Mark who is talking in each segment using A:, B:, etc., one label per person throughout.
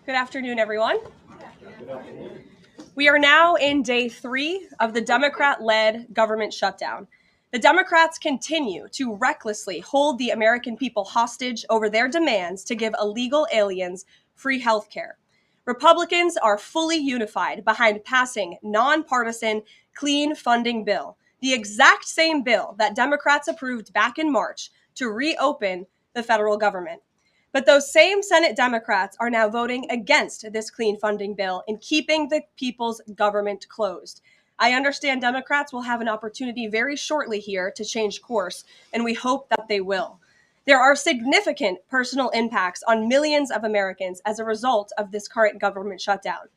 A: Good afternoon, everyone. We are now in day 3 of the Democrat-led government shutdown. The Democrats continue to recklessly hold the American people hostage over their demands to give illegal aliens free health care. Republicans are fully unified behind passing nonpartisan clean funding bill, the exact same bill that Democrats approved back in March to reopen the federal government. But those same Senate Democrats are now voting against this clean funding bill and keeping the people's government closed. I understand Democrats will have an opportunity very shortly here to change course, and we hope that they will. There are significant personal impacts on millions of Americans as a result of this current government shutdown.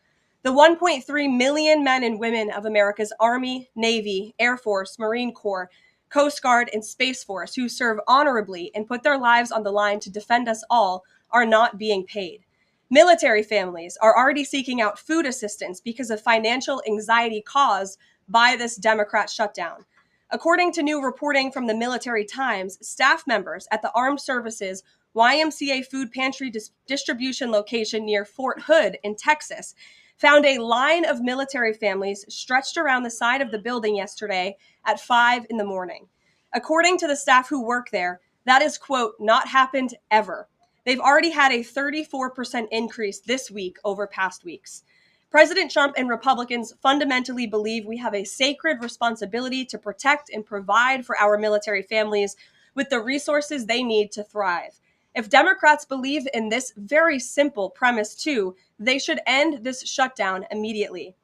A: The 1.3 million men and women of America's Army, Navy, Air Force, Marine Corps, Coast Guard, and Space Force who serve honorably and put their lives on the line to defend us all are not being paid. Military families are already seeking out food assistance because of financial anxiety caused by this Democrat shutdown. According to new reporting from the Military Times, staff members at the Armed Services YMCA food pantry distribution location near Fort Hood in Texas found a line of military families stretched around the side of the building yesterday at 5 in the morning. According to the staff who work there, that is, quote, not happened ever. They've already had a 34% increase this week over past weeks. President Trump and Republicans fundamentally believe we have a sacred responsibility to protect and provide for our military families with the resources they need to thrive. If Democrats believe in this very simple premise too, they should end this shutdown immediately.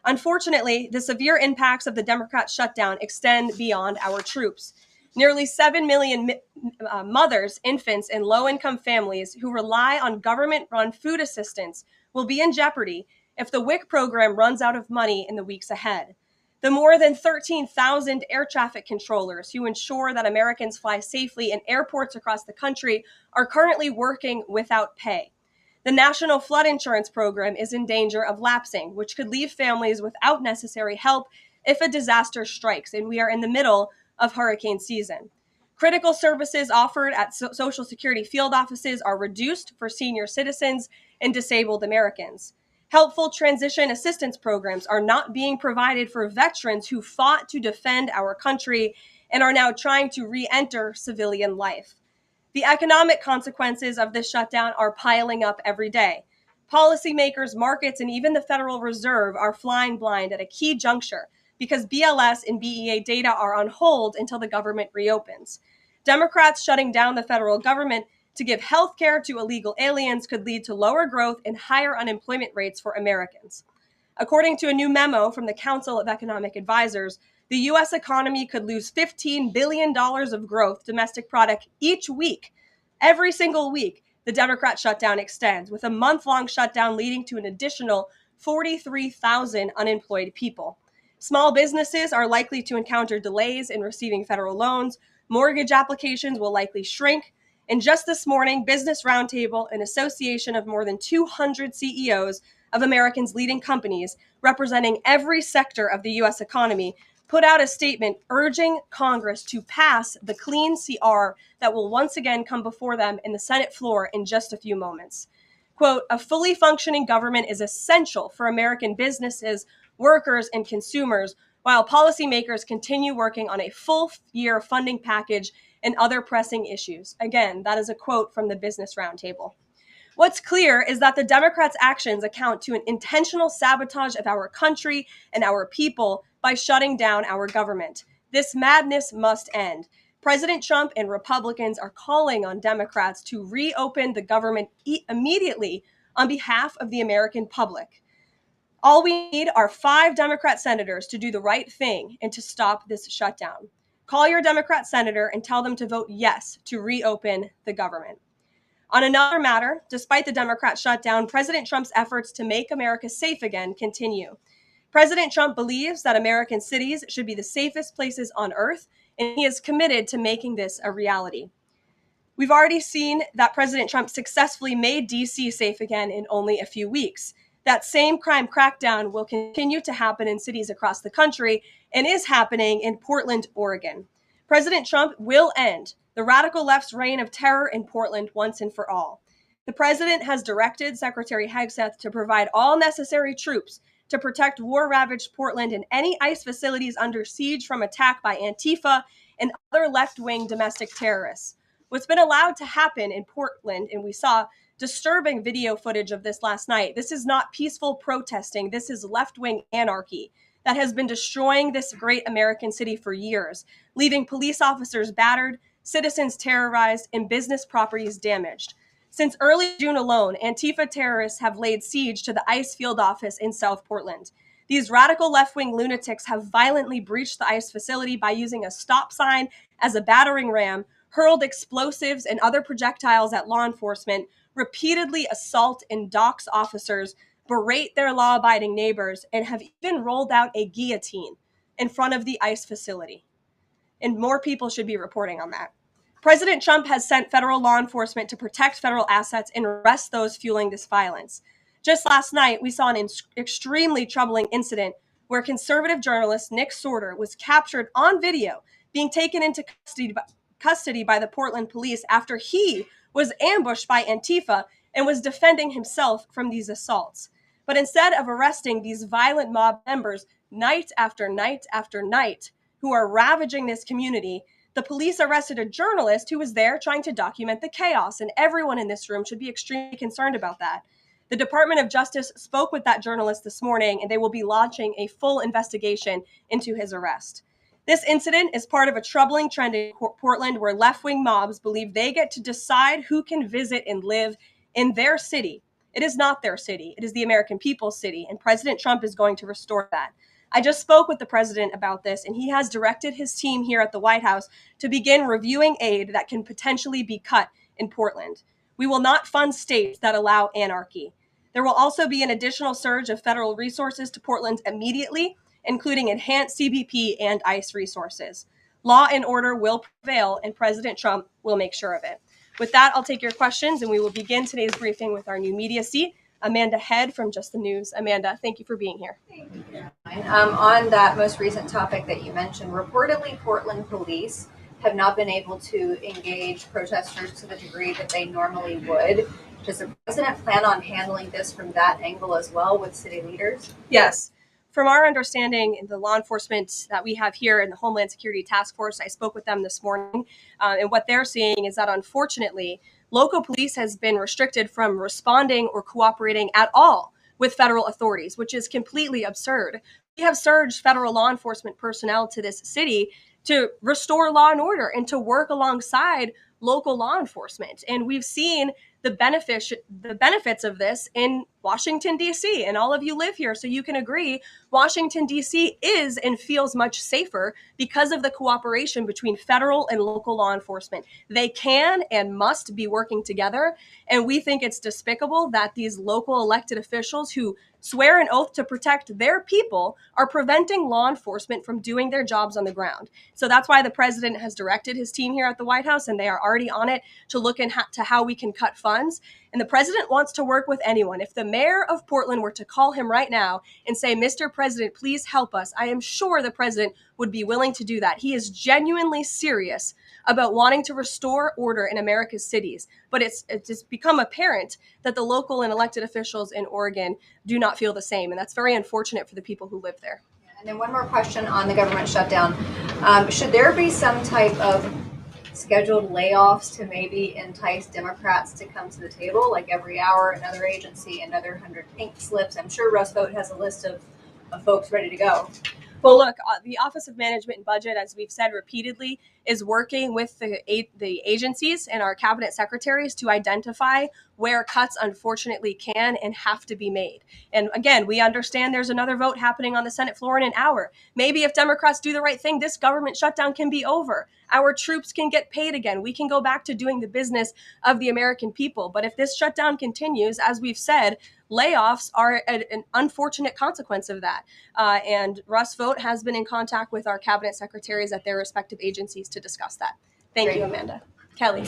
A: Unfortunately, the severe impacts of the Democrat shutdown extend beyond our troops. Nearly 7 million mothers, infants, and low-income families who rely on government-run food assistance will be in jeopardy if the WIC program runs out of money in the weeks ahead. The more than 13,000 air traffic controllers who ensure that Americans fly safely in airports across the country are currently working without pay. The National Flood Insurance Program is in danger of lapsing, which could leave families without necessary help if a disaster strikes, and we are in the middle of hurricane season. Critical services offered at Social Security field offices are reduced for senior citizens and disabled Americans. Helpful transition assistance programs are not being provided for veterans who fought to defend our country and are now trying to re-enter civilian life. The economic consequences of this shutdown are piling up every day. Policymakers, markets, and even the Federal Reserve are flying blind at a key juncture because BLS and BEA data are on hold until the government reopens. Democrats shutting down the federal government to give health care to illegal aliens could lead to lower growth and higher unemployment rates for Americans. According to a new memo from the Council of Economic Advisors, the U.S. economy could lose $15 billion of growth domestic product each week. Every single week, the Democrat shutdown extends, with a month-long shutdown leading to an additional 43,000 unemployed people. Small businesses are likely to encounter delays in receiving federal loans. Mortgage applications will likely shrink. And just this morning, Business Roundtable, an association of more than 200 CEOs of Americans' leading companies representing every sector of the U.S. economy, put out a statement urging Congress to pass the clean CR that will once again come before them in the Senate floor in just a few moments. Quote, a fully functioning government is essential for American businesses, workers, and consumers, while policymakers continue working on a full-year funding package and other pressing issues. Again, that is a quote from the Business Roundtable. What's clear is that the Democrats' actions account to an intentional sabotage of our country and our people by shutting down our government. This madness must end. President Trump and Republicans are calling on Democrats to reopen the government immediately on behalf of the American public. All we need are 5 Democrat senators to do the right thing and to stop this shutdown. Call your Democrat senator and tell them to vote yes to reopen the government. On another matter, despite the Democrat shutdown, President Trump's efforts to make America safe again continue. President Trump believes that American cities should be the safest places on earth, and he is committed to making this a reality. We've already seen that President Trump successfully made D.C. safe again in only a few weeks. That same crime crackdown will continue to happen in cities across the country and is happening in Portland, Oregon. President Trump will end the radical left's reign of terror in Portland once and for all. The president has directed Secretary Hegseth to provide all necessary troops to protect war-ravaged Portland and any ICE facilities under siege from attack by Antifa and other left-wing domestic terrorists. What's been allowed to happen in Portland, and we saw disturbing video footage of this last night, this is not peaceful protesting. This is left-wing anarchy that has been destroying this great American city for years, leaving police officers battered, citizens terrorized, and business properties damaged. Since early June alone, Antifa terrorists have laid siege to the ICE field office in South Portland. These radical left-wing lunatics have violently breached the ICE facility by using a stop sign as a battering ram, hurled explosives and other projectiles at law enforcement, repeatedly assault and dox officers, berate their law-abiding neighbors, and have even rolled out a guillotine in front of the ICE facility. And more people should be reporting on that. President Trump has sent federal law enforcement to protect federal assets and arrest those fueling this violence. Just last night, we saw an extremely troubling incident where conservative journalist Nick Sorter was captured on video being taken into custody by the Portland police after he was ambushed by Antifa and was defending himself from these assaults. But instead of arresting these violent mob members night after night after night who are ravaging this community, the police arrested a journalist who was there trying to document the chaos, and everyone in this room should be extremely concerned about that. The Department of Justice spoke with that journalist this morning, and they will be launching a full investigation into his arrest. This incident is part of a troubling trend in Portland where left-wing mobs believe they get to decide who can visit and live in their city. It is not their city. It is the American people's city, and President Trump is going to restore that. I just spoke with the president about this, and he has directed his team here at the White House to begin reviewing aid that can potentially be cut in Portland. We will not fund states that allow anarchy. There will also be an additional surge of federal resources to Portland immediately, including enhanced CBP and ICE resources. Law and order will prevail, and President Trump will make sure of it. With that, I'll take your questions, and we will begin today's briefing with our new media seat, Amanda Head from Just the News. Amanda, thank you for being here.
B: Thank you, Karoline. On that most recent topic that you mentioned, reportedly Portland police have not been able to engage protesters to the degree that they normally would. Does the president plan on handling this from that angle as well with city leaders?
A: Yes. From our understanding, the law enforcement that we have here in the Homeland Security Task Force, I spoke with them this morning, and what they're seeing is that unfortunately, local police has been restricted from responding or cooperating at all with federal authorities, which is completely absurd. We have surged federal law enforcement personnel to this city to restore law and order and to work alongside local law enforcement. And we've seen the benefits of this in Washington, D.C. And all of you live here, so you can agree Washington, D.C. is and feels much safer because of the cooperation between federal and local law enforcement. They can and must be working together. And we think it's despicable that these local elected officials who swear an oath to protect their people are preventing law enforcement from doing their jobs on the ground. So that's why the president has directed his team here at the White House, and they are already on it to look into how we can cut funds. And the president wants to work with anyone. If the mayor of Portland were to call him right now and say, "Mr. President, please help us," I am sure the president would be willing to do that. He is genuinely serious about wanting to restore order in America's cities. But it's just become apparent that the local and elected officials in Oregon do not feel the same. And that's very unfortunate for the people who live there.
B: And then one more question on the government shutdown. Should there be some type of scheduled layoffs to maybe entice Democrats to come to the table, like every hour, another agency, another 100 pink slips? I'm sure Russ Vought has a list of folks ready to go.
A: Well, look, the Office of Management and Budget, as we've said repeatedly, is working with the agencies and our cabinet secretaries to identify where cuts unfortunately can and have to be made. And again, we understand there's another vote happening on the Senate floor in an hour. Maybe if Democrats do the right thing, this government shutdown can be over. Our troops can get paid again. We can go back to doing the business of the American people. But if this shutdown continues, as we've said, layoffs are an unfortunate consequence of that. And Russ Vought has been in contact with our cabinet secretaries at their respective agencies to discuss that. Thank you, Amanda. Kelly.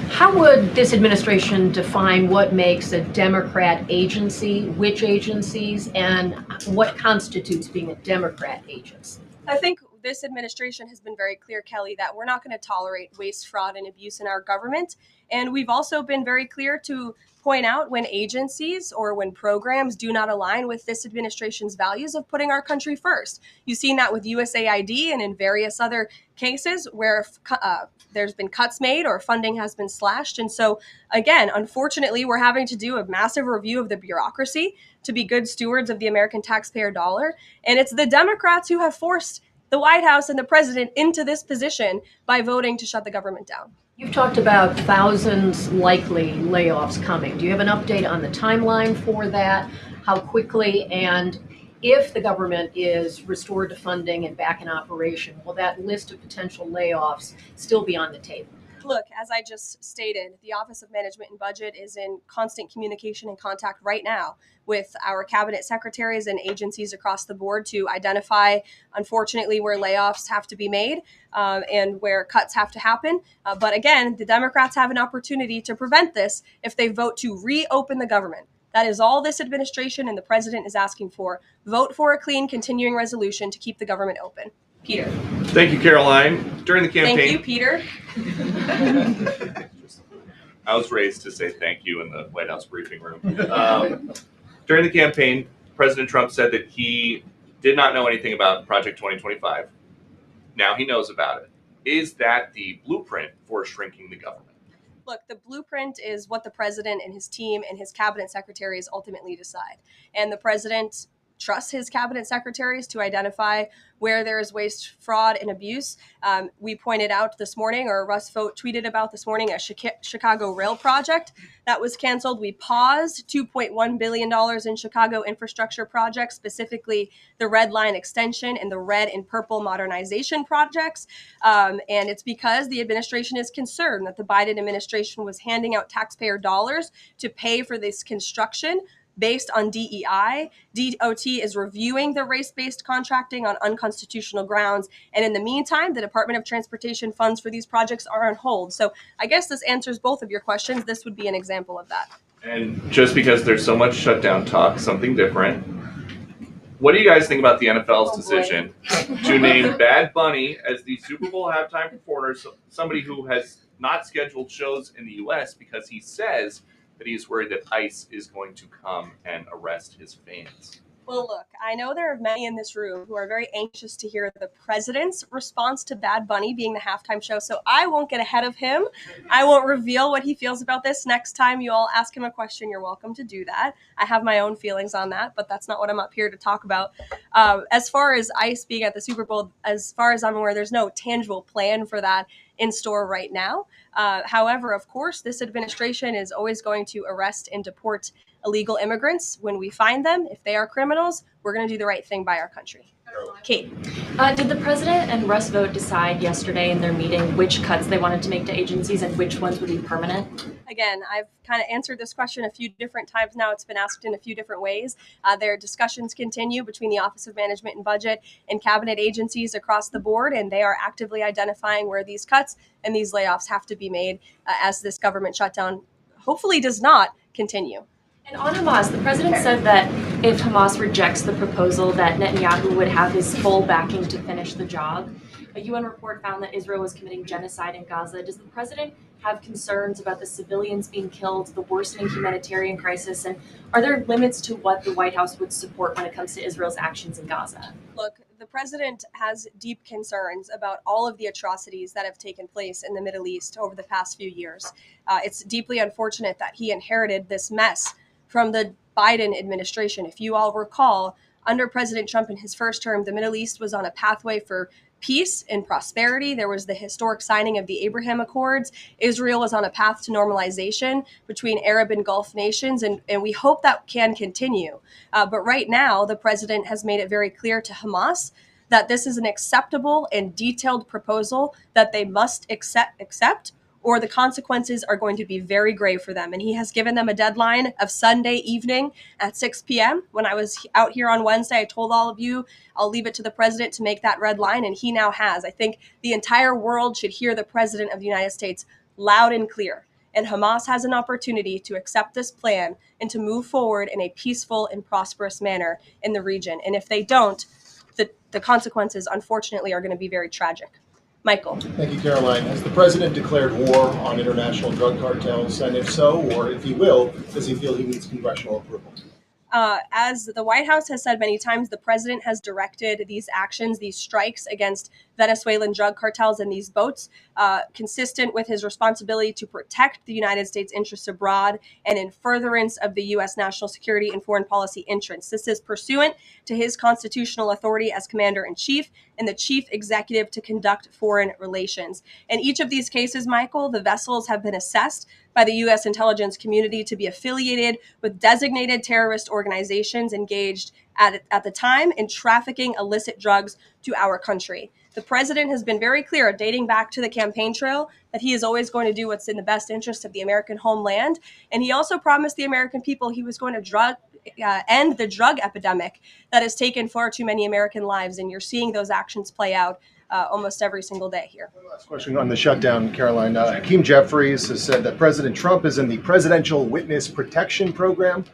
C: How would this administration define what makes a Democrat agency, which agencies, and what constitutes being a Democrat agency?
A: I think this administration has been very clear, Kelly, that we're not going to tolerate waste, fraud, and abuse in our government. And we've also been very clear to point out when agencies or when programs do not align with this administration's values of putting our country first. You've seen that with USAID and in various other cases where there's been cuts made or funding has been slashed. And so, again, unfortunately, we're having to do a massive review of the bureaucracy to be good stewards of the American taxpayer dollar. And it's the Democrats who have forced the White House and the president into this position by voting to shut the government down.
C: You've talked about thousands likely layoffs coming. Do you have an update on the timeline for that? How quickly? And if the government is restored to funding and back in operation, will that list of potential layoffs still be on the table?
A: Look, as I just stated, the Office of Management and Budget is in constant communication and contact right now with our cabinet secretaries and agencies across the board to identify, unfortunately, where layoffs have to be made and where cuts have to happen. But again, the Democrats have an opportunity to prevent this if they vote to reopen the government. That is all this administration and the president is asking for. Vote for a clean continuing resolution to keep the government open. Peter.
D: Thank you, Karoline. During the campaign.
A: Thank you, Peter.
D: I was raised to say thank you in the White House briefing room. During the campaign, President Trump said that he did not know anything about Project 2025. Now he knows about it. Is that the blueprint for shrinking the government?
A: Look, the blueprint is what the president and his team and his cabinet secretaries ultimately decide. And the president trusts his cabinet secretaries to identify where there is waste, fraud, and abuse. We pointed out this morning, or Russ Vought tweeted about this morning, a Chicago rail project that was canceled. We paused $2.1 billion in Chicago infrastructure projects, specifically the Red Line extension and the red and purple modernization projects. And it's because the administration is concerned that the Biden administration was handing out taxpayer dollars to pay for this construction based on DEI. DOT is reviewing the race-based contracting on unconstitutional grounds. And in the meantime, the Department of Transportation funds for these projects are on hold. So I guess this answers both of your questions. This would be an example of that.
D: And just because there's so much shutdown talk, something different. What do you guys think about the NFL's decision to name Bad Bunny as the Super Bowl halftime performer, somebody who has not scheduled shows in the U.S. because he says that he's worried that ICE is going to come and arrest his fans?
A: Well, look, I know there are many in this room who are very anxious to hear the president's response to Bad Bunny being the halftime show, so I won't get ahead of him. I won't reveal what he feels about this. Next time you all ask him a question, you're welcome to do that. I have my own feelings on that, but that's not what I'm up here to talk about. As far as ICE being at the Super Bowl, as far as I'm aware, there's no tangible plan for that in store right now. However, of course, this administration is always going to arrest and deport illegal immigrants when we find them. If they are criminals, we're going to do the right thing by our country. Kate.
E: Did the president and Russ Vought decide yesterday in their meeting which cuts they wanted to make to agencies and which ones would be permanent?
A: Again, I've kind of answered this question a few different times now. It's been asked in a few different ways. Their discussions continue between the Office of Management and Budget and cabinet agencies across the board, and they are actively identifying where these cuts and these layoffs have to be made as this government shutdown hopefully does not continue.
E: And on Hamas, the president said that if Hamas rejects the proposal, that Netanyahu would have his full backing to finish the job. A UN report found that Israel was committing genocide in Gaza. Does the president have concerns about the civilians being killed, the worsening humanitarian crisis, and are there limits to what the White House would support when it comes to Israel's actions in Gaza?
A: Look, the president has deep concerns about all of the atrocities that have taken place in the Middle East over the past few years. It's deeply unfortunate that he inherited this mess from the Biden administration. If you all recall, Under President Trump in his first term, the Middle East was on a pathway for peace and prosperity. There was the historic signing of the Abraham Accords. Israel was on a path to normalization between Arab and Gulf nations, and we hope that can continue. But right now, the president has made it very clear to Hamas that this is an acceptable and detailed proposal that they must accept, or the consequences are going to be very grave for them. And he has given them a deadline of Sunday evening at 6 p.m. When I was out here on Wednesday, I told all of you, I'll leave it to the president to make that red line, and he now has. I think the entire world should hear the president of the United States loud and clear. And Hamas has an opportunity to accept this plan and to move forward in a peaceful and prosperous manner in the region. And if they don't, the consequences, unfortunately, are going to be very tragic. Michael.
F: Thank you, Karoline. Has the president declared war on international drug cartels? And if so, or if he will, does he feel he needs congressional approval?
A: As the White House has said many times, the president has directed these actions, these strikes against Venezuelan drug cartels and these boats, consistent with his responsibility to protect the United States interests abroad and in furtherance of the U.S. national security and foreign policy interests. This is pursuant to his constitutional authority as commander-in-chief and the chief executive to conduct foreign relations. In each of these cases, Michael, the vessels have been assessed by the U.S. intelligence community to be affiliated with designated terrorist organizations engaged at the time in trafficking illicit drugs to our country. The president has been very clear, dating back to the campaign trail, that he is always going to do what's in the best interest of the American homeland. And he also promised the American people he was going to end the drug epidemic that has taken far too many American lives. And you're seeing those actions play out almost every single day here.
F: Last question on the shutdown, Karoline. Hakeem Jeffries has said that President Trump is in the Presidential Witness Protection Program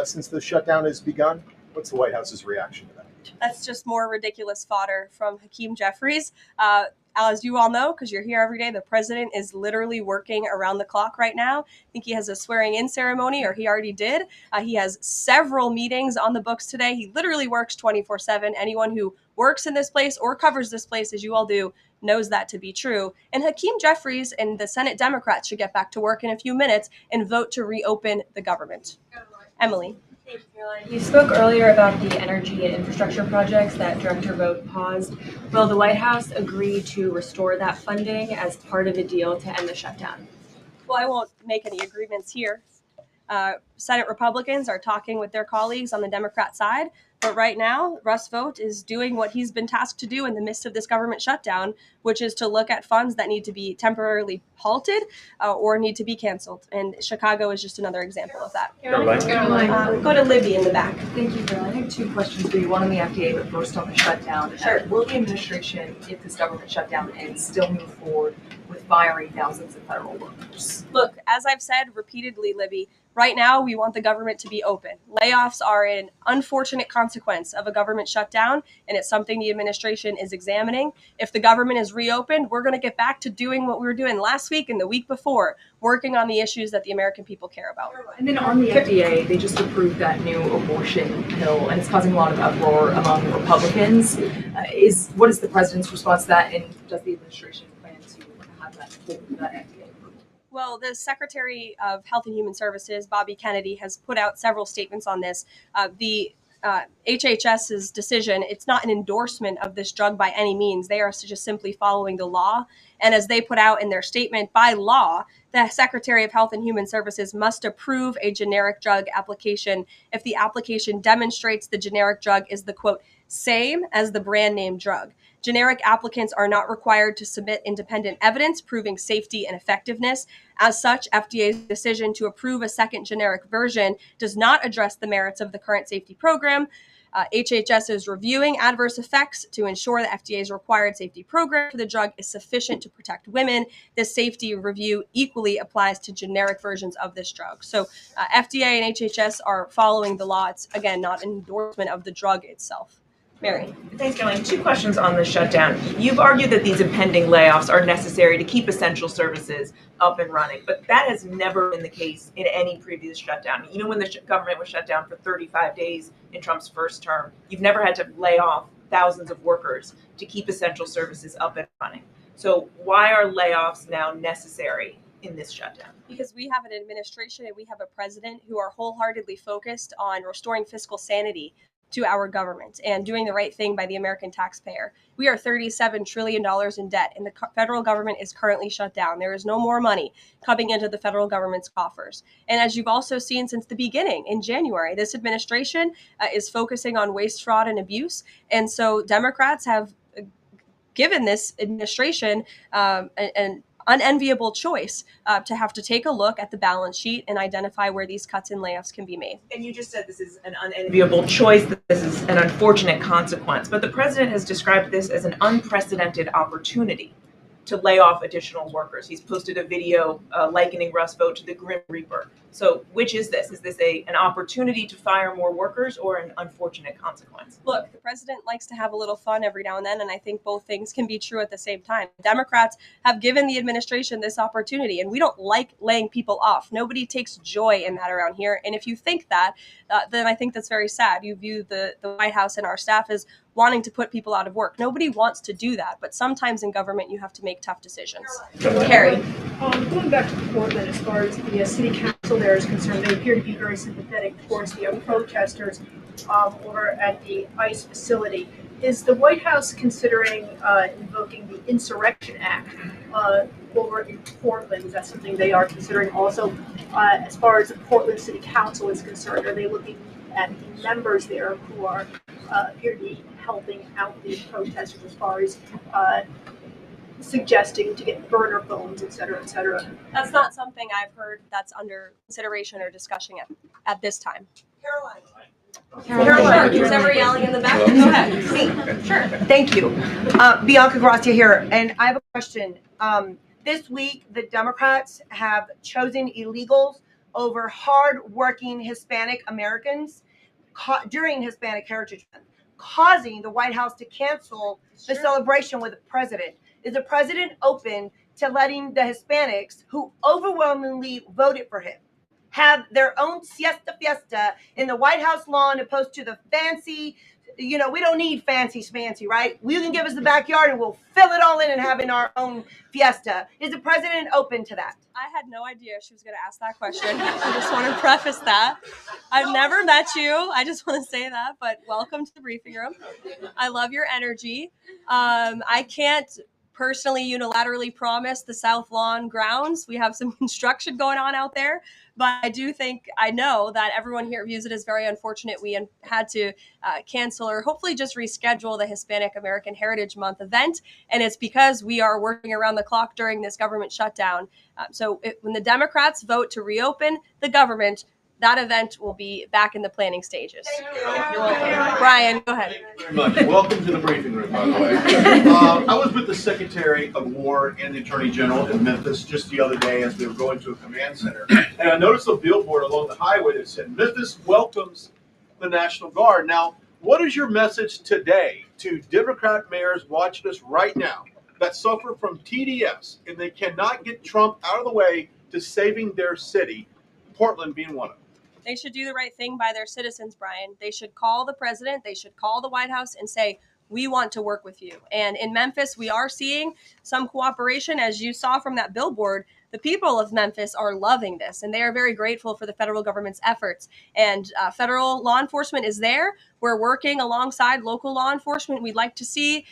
F: since the shutdown has begun. What's the White House's reaction to that?
A: That's just more ridiculous fodder from Hakeem Jeffries. As you all know, because you're here every day, the president is literally working around the clock right now. I think he has a swearing-in ceremony, or he already did. He has several meetings on the books today. He literally works 24/7. Anyone who works in this place or covers this place, as you all do, knows that to be true. And Hakeem Jeffries and the Senate Democrats should get back to work in a few minutes and vote to reopen the government. Emily.
E: Thank you, Karoline. You spoke earlier about the energy and infrastructure projects that Director Vogt paused. Will the White House agree to restore that funding as part of a deal to end the shutdown?
A: Well, I won't make any agreements here. Senate Republicans are talking with their colleagues on the Democrat side. But right now, Russ Vought is doing what he's been tasked to do in the midst of this government shutdown, which is to look at funds that need to be temporarily halted or need to be canceled. And Chicago is just another example of that.
G: Karoline.
A: Go to Libby in the back.
G: Thank you, Karoline. I have two questions for you. One on the FDA, but first on the shutdown.
A: Sure.
G: Will the administration, if this government shutdown ends, still move forward with firing thousands of federal workers?
A: Look, as I've said repeatedly, Libby, right now we want the government to be open. Layoffs are an unfortunate consequence of a government shutdown, and it's something the administration is examining. If the government is reopened, we're going to get back to doing what we were doing last week and the week before, working on the issues that the American people care about.
G: And then on the FDA, they just approved that new abortion pill, and it's causing a lot of uproar among Republicans. What is the president's response to that, and does the administration plan to have that FDA approved?
A: Well, the Secretary of Health and Human Services, Bobby Kennedy, has put out several statements on this. The HHS's decision, it's not an endorsement of this drug by any means. They are just simply following the law. And as they put out in their statement, by law, the Secretary of Health and Human Services must approve a generic drug application if the application demonstrates the generic drug is the, quote, same as the brand name drug. Generic applicants are not required to submit independent evidence proving safety and effectiveness. As such, FDA's decision to approve a second generic version does not address the merits of the current safety program. HHS is reviewing adverse effects to ensure that FDA's required safety program for the drug is sufficient to protect women. This safety review equally applies to generic versions of this drug. So FDA and HHS are following the law. It's, again, not an endorsement of the drug itself. Mary.
H: Thanks, Karoline. Two questions on the shutdown. You've argued that these impending layoffs are necessary to keep essential services up and running, but that has never been the case in any previous shutdown. Even when the government was shut down for 35 days in Trump's first term, you've never had to lay off thousands of workers to keep essential services up and running. So why are layoffs now necessary in this shutdown?
A: Because we have an administration and we have a president who are wholeheartedly focused on restoring fiscal sanity to our government and doing the right thing by the American taxpayer. We are $37 trillion in debt, and the federal government is currently shut down. There is no more money coming into the federal government's coffers. And as you've also seen since the beginning in January, this administration is focusing on waste, fraud, and abuse. And so Democrats have given this administration an unenviable choice to have to take a look at the balance sheet and identify where these cuts and layoffs can be made.
H: And you just said this is an unenviable choice, that this is an unfortunate consequence, but the president has described this as an unprecedented opportunity to lay off additional workers. He's posted a video likening Rust vote to the Grim Reaper. So which is this? Is this an opportunity to fire more workers or an unfortunate consequence?
A: Look, the president likes to have a little fun every now and then, and I think both things can be true at the same time. Democrats have given the administration this opportunity, and we don't like laying people off. Nobody takes joy in that around here. And if you think that, then I think that's very sad. You view the White House and our staff as wanting to put people out of work. Nobody wants to do that, but sometimes in government you have to make tough decisions. Carrie.
I: Going back to Portland, as far as the city council there is concerned, they appear to be very sympathetic towards the protesters over at the ICE facility. Is the White House considering invoking the Insurrection Act over in Portland? Is that something they are considering also? As far as the Portland City Council is concerned, are they looking at the members there who are appear to be helping out the protesters as far as suggesting to get burner phones, et cetera, et cetera?
A: That's not something I've heard that's under consideration or discussion at this time.
J: Karoline.
A: Who's ever yelling in the back? Go ahead.
J: Me. Sure. Thank you. Bianca Gracia here, and I have a question. This week, the Democrats have chosen illegals over hard-working Hispanic Americans during Hispanic Heritage Month, causing the White House to cancel the celebration with the president. Is the president open to letting the Hispanics who overwhelmingly voted for him have their own siesta fiesta in the White House lawn opposed to the fancy, we don't need fancy schmancy, right? You can give us the backyard and we'll fill it all in and have in our own fiesta. Is the president open to that?
A: I had no idea she was going to ask that question. I just want to preface that. I've never met you. I just want to say that, but welcome to the briefing room. I love your energy. I can't personally unilaterally promise the South Lawn grounds. We have some construction going on out there, but I know that everyone here views it as very unfortunate we had to cancel or hopefully just reschedule the Hispanic American Heritage Month event. And it's because we are working around the clock during this government shutdown. When the Democrats vote to reopen the government, that event will be back in the planning stages. You're welcome. Brian, go ahead.
K: Thank you very much. Welcome to the briefing room, by the way. I was with the Secretary of War and the Attorney General in Memphis just the other day as we were going to a command center. And I noticed a billboard along the highway that said, "Memphis welcomes the National Guard." Now, what is your message today to Democrat mayors watching us right now that suffer from TDS and they cannot get Trump out of the way to saving their city, Portland being one of them?
A: They should do the right thing by their citizens, Brian. They should call the president. They should call the White House and say, we want to work with you. And in Memphis, we are seeing some cooperation. As you saw from that billboard, the people of Memphis are loving this, and they are very grateful for the federal government's efforts. And federal law enforcement is there. We're working alongside local law enforcement. We'd like to see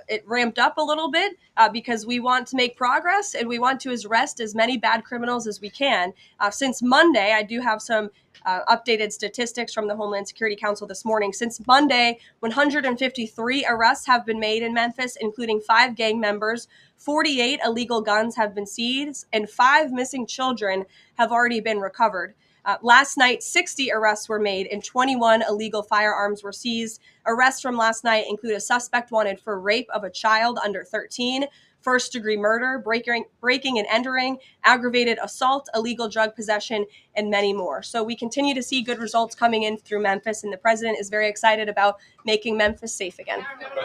A: it ramped up a little bit because we want to make progress, and we want to arrest as many bad criminals as we can. Since Monday, I do have some updated statistics from the Homeland Security Council this morning. Since Monday, 153 arrests have been made in Memphis, including 5 gang members. 48 illegal guns have been seized, and 5 missing children have already been recovered. Last night, 60 arrests were made and 21 illegal firearms were seized. Arrests from last night include a suspect wanted for rape of a child under 13, first-degree murder, breaking and entering, aggravated assault, illegal drug possession, and many more. So we continue to see good results coming in through Memphis, and the president is very excited about making Memphis safe again.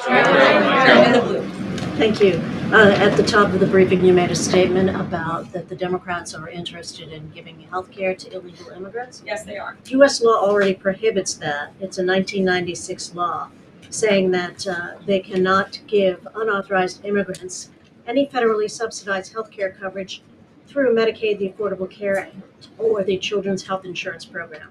J: In the blue.
L: Thank you. At the top of the briefing, you made a statement about that the Democrats are interested in giving health care to illegal immigrants.
A: Yes, they are.
L: U.S. law already prohibits that. It's a 1996 law saying that they cannot give unauthorized immigrants any federally subsidized health care coverage through Medicaid, the Affordable Care Act, or the Children's Health Insurance Program.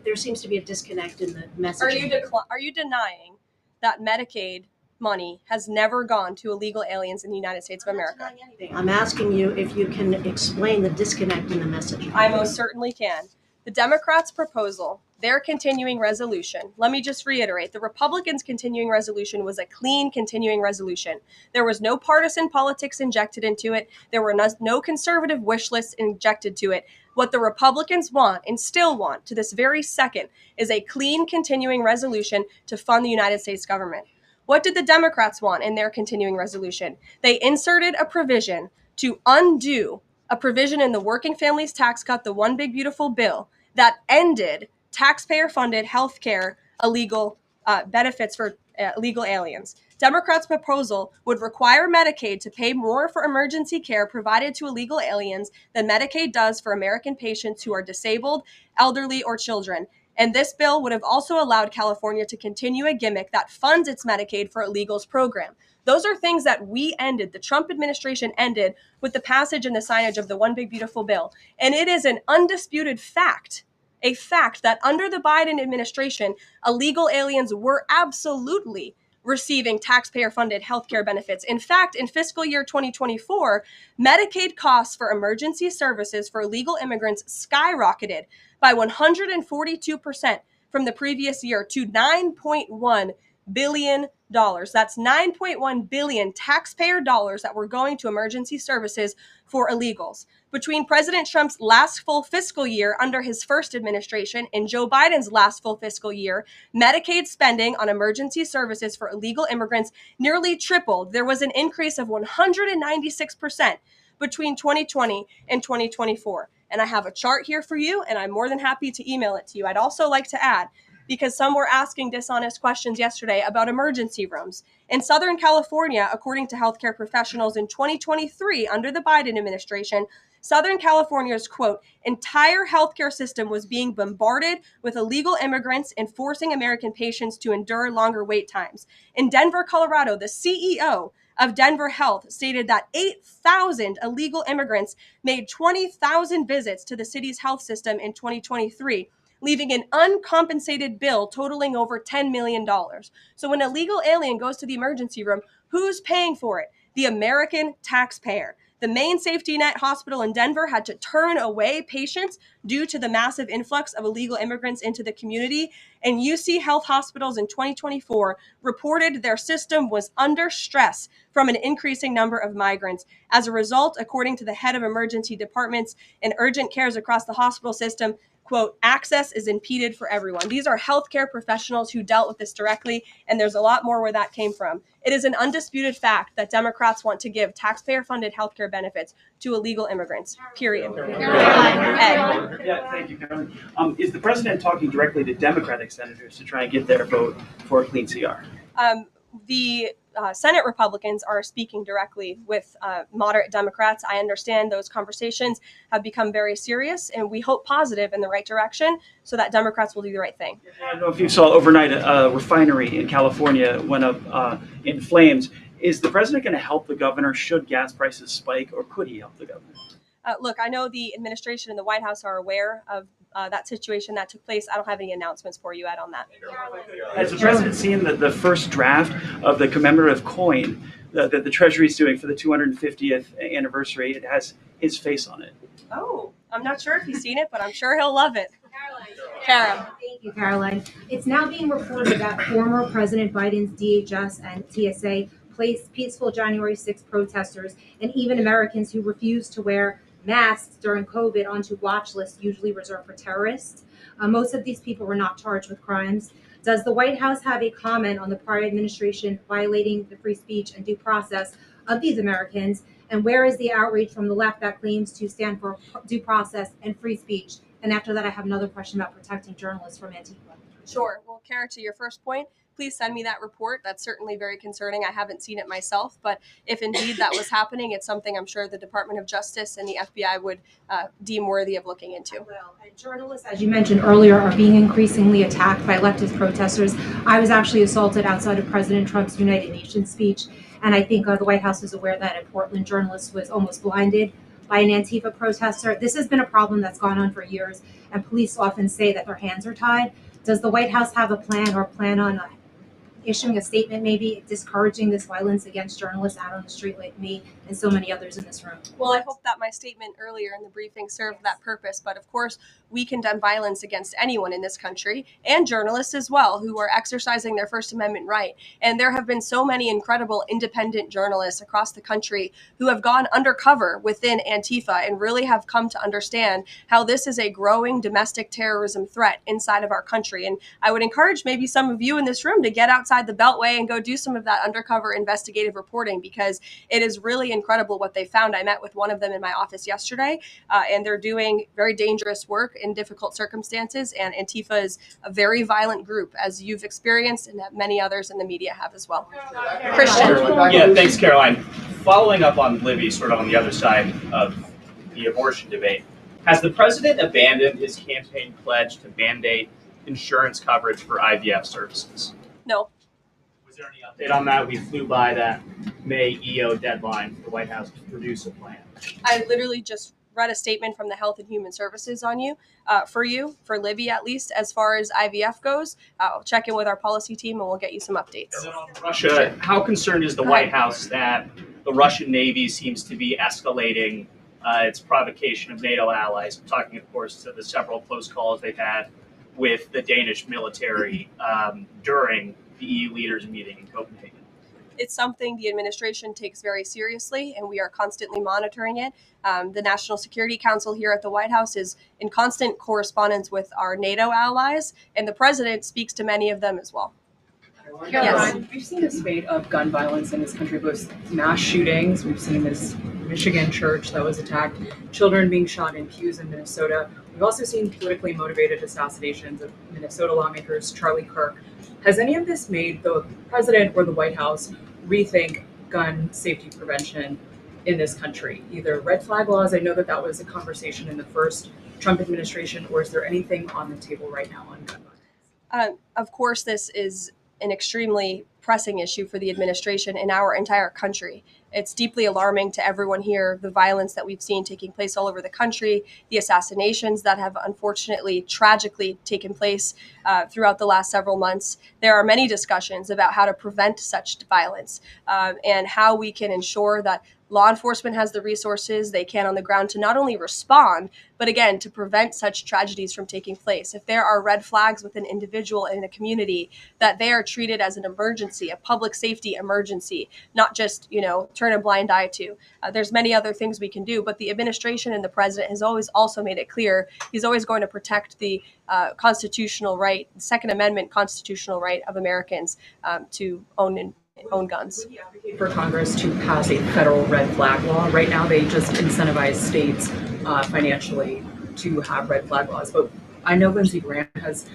L: There seems to be a disconnect in the messaging.
A: Are you denying that Medicaid money has never gone to illegal aliens in the United States of America?
L: I'm asking you if you can explain the disconnect in the messaging.
A: I most certainly can. The Democrats' proposal, their continuing resolution, let me just reiterate, the Republicans' continuing resolution was a clean continuing resolution. There was no partisan politics injected into it. There were no conservative wish lists injected to it. What the Republicans want and still want to this very second is a clean continuing resolution to fund the United States government. What did the Democrats want in their continuing resolution? They inserted a provision to undo a provision in the Working Families Tax Cut, the One Big Beautiful Bill, that ended taxpayer-funded health care illegal benefits for illegal aliens. Democrats' proposal would require Medicaid to pay more for emergency care provided to illegal aliens than Medicaid does for American patients who are disabled, elderly, or children. And this bill would have also allowed California to continue a gimmick that funds its Medicaid for illegals program. Those are things that we ended, the Trump administration ended with the passage and the signage of the One Big Beautiful Bill. And it is an undisputed fact, a fact that under the Biden administration, illegal aliens were absolutely receiving taxpayer-funded healthcare benefits. In fact, in fiscal year 2024, Medicaid costs for emergency services for illegal immigrants skyrocketed by 142% from the previous year to $9.1 billion. That's 9.1 billion taxpayer dollars that were going to emergency services for illegals. Between President Trump's last full fiscal year under his first administration and Joe Biden's last full fiscal year, Medicaid spending on emergency services for illegal immigrants nearly tripled. There was an increase of 196% between 2020 and 2024. And I have a chart here for you, and I'm more than happy to email it to you. I'd also like to add, because some were asking dishonest questions yesterday about emergency rooms. In Southern California, according to healthcare professionals in 2023, under the Biden administration, Southern California's, quote, entire healthcare system was being bombarded with illegal immigrants and forcing American patients to endure longer wait times. In Denver, Colorado, the CEO of Denver Health stated that 8,000 illegal immigrants made 20,000 visits to the city's health system in 2023, leaving an uncompensated bill totaling over $10 million. So when a illegal alien goes to the emergency room, who's paying for it? The American taxpayer. The main safety net hospital in Denver had to turn away patients due to the massive influx of illegal immigrants into the community. And UC Health Hospitals in 2024 reported their system was under stress from an increasing number of migrants. As a result, according to the head of emergency departments and urgent cares across the hospital system, quote, access is impeded for everyone. These are healthcare professionals who dealt with this directly, and there's a lot more where that came from. It is an undisputed fact that Democrats want to give taxpayer-funded healthcare benefits to illegal immigrants, period.
M: Yeah, thank you, Karoline. Is the president talking directly to Democratic senators to try and get their vote for a clean CR?
A: The Senate Republicans are speaking directly with moderate Democrats. I understand those conversations have become very serious, and we hope positive in the right direction so that Democrats will do the right thing.
M: I don't know if you saw overnight a refinery in California went up in flames. Is the president going to help the governor should gas prices spike, or could he help the governor?
A: Look, I know the administration and the White House are aware of that situation that took place. I don't have any announcements for you, Ed, on that.
M: Has the president seen the first draft of the commemorative coin that the Treasury is doing for the 250th anniversary? It has his face on it.
A: Oh, I'm not sure if he's seen it, but I'm sure he'll love it. Kara.
N: Thank you, Karoline. It's now being reported that former President Biden's DHS and TSA placed peaceful January 6 protesters and even Americans who refused to wear masks during COVID onto watch lists usually reserved for terrorists. Most of these people were not charged with crimes. Does the White House have a comment on the prior administration violating the free speech and due process of these Americans? And where is the outrage from the left that claims to stand for due process and free speech? And after that, I have another question about protecting journalists from Antifa.
A: Sure. Well, Kara, to your first point, please send me that report. That's certainly very concerning. I haven't seen it myself, but if indeed that was happening, it's something I'm sure the Department of Justice and the FBI would deem worthy of looking into.
N: Well, and journalists, as you mentioned earlier, are being increasingly attacked by leftist protesters. I was actually assaulted outside of President Trump's United Nations speech, and I think the White House is aware that in Portland, journalist was almost blinded by an Antifa protester. This has been a problem that's gone on for years, and police often say that their hands are tied. Does the White House have a plan or plan on issuing a statement, maybe discouraging this violence against journalists out on the street like me and so many others in this room?
A: Well, I hope that my statement earlier in the briefing served that purpose. But of course, we condemn violence against anyone in this country, and journalists as well, who are exercising their First Amendment right. And there have been so many incredible independent journalists across the country who have gone undercover within Antifa and really have come to understand how this is a growing domestic terrorism threat inside of our country. And I would encourage maybe some of you in this room to get outside the Beltway and go do some of that undercover investigative reporting, because it is really incredible what they found. I met with one of them in my office yesterday, and they're doing very dangerous work in difficult circumstances. And Antifa is a very violent group, as you've experienced and that many others in the media have as well. Christian.
O: Yeah, thanks, Karoline. Following up on Libby, sort of on the other side of the abortion debate, has the president abandoned his campaign pledge to mandate insurance coverage for IVF services?
A: No.
O: Was there any update on that? We flew by that May EO deadline for the White House to produce a plan.
A: I literally just read a statement from the Health and Human Services on you, for Libby at least, as far as IVF goes. I'll check in with our policy team and we'll get you some updates.
O: And then on Russia, how concerned is the White House that the Russian Navy seems to be escalating its provocation of NATO allies? I'm talking, of course, to the several close calls they've had with the Danish military during the EU leaders meeting in Copenhagen.
A: It's something the administration takes very seriously, and we are constantly monitoring it. The National Security Council here at the White House is in constant correspondence with our NATO allies, and the president speaks to many of them as well.
G: Yes. We've seen a spate of gun violence in this country, both mass shootings. We've seen this Michigan church that was attacked, children being shot in pews in Minnesota. We've also seen politically motivated assassinations of Minnesota lawmakers, Charlie Kirk. Has any of this made the president or the White House rethink gun safety prevention in this country? Either red flag laws, I know that was a conversation in the first Trump administration, or is there anything on the table right now on gun violence?
A: Of course, this is an extremely pressing issue for the administration in our entire country. It's deeply alarming to everyone here, the violence that we've seen taking place all over the country, the assassinations that have unfortunately, tragically taken place throughout the last several months. There are many discussions about how to prevent such violence and how we can ensure that law enforcement has the resources they can on the ground to not only respond, but again, to prevent such tragedies from taking place. If there are red flags with an individual in a community, that they are treated as an emergency, a public safety emergency, not just, turn a blind eye to. There's many other things we can do, but the administration and the president has always also made it clear he's always going to protect the constitutional right, the Second Amendment constitutional right of Americans to own guns.
G: Would you advocate for Congress to pass a federal red flag law? Right now, they just incentivize states financially to have red flag laws. But I know Lindsey Graham has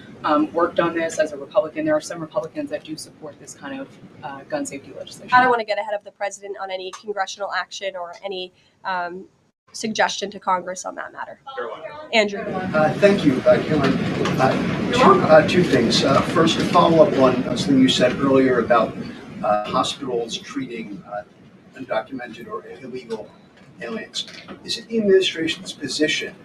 G: worked on this as a Republican. There are some Republicans that do support this kind of gun safety legislation.
A: I don't want to get ahead of the president on any congressional action or any suggestion to Congress on that matter. Andrew.
P: Thank you, Karoline. Two things. First, to follow up on something you said earlier about hospitals treating undocumented or illegal aliens. Is it the administration's position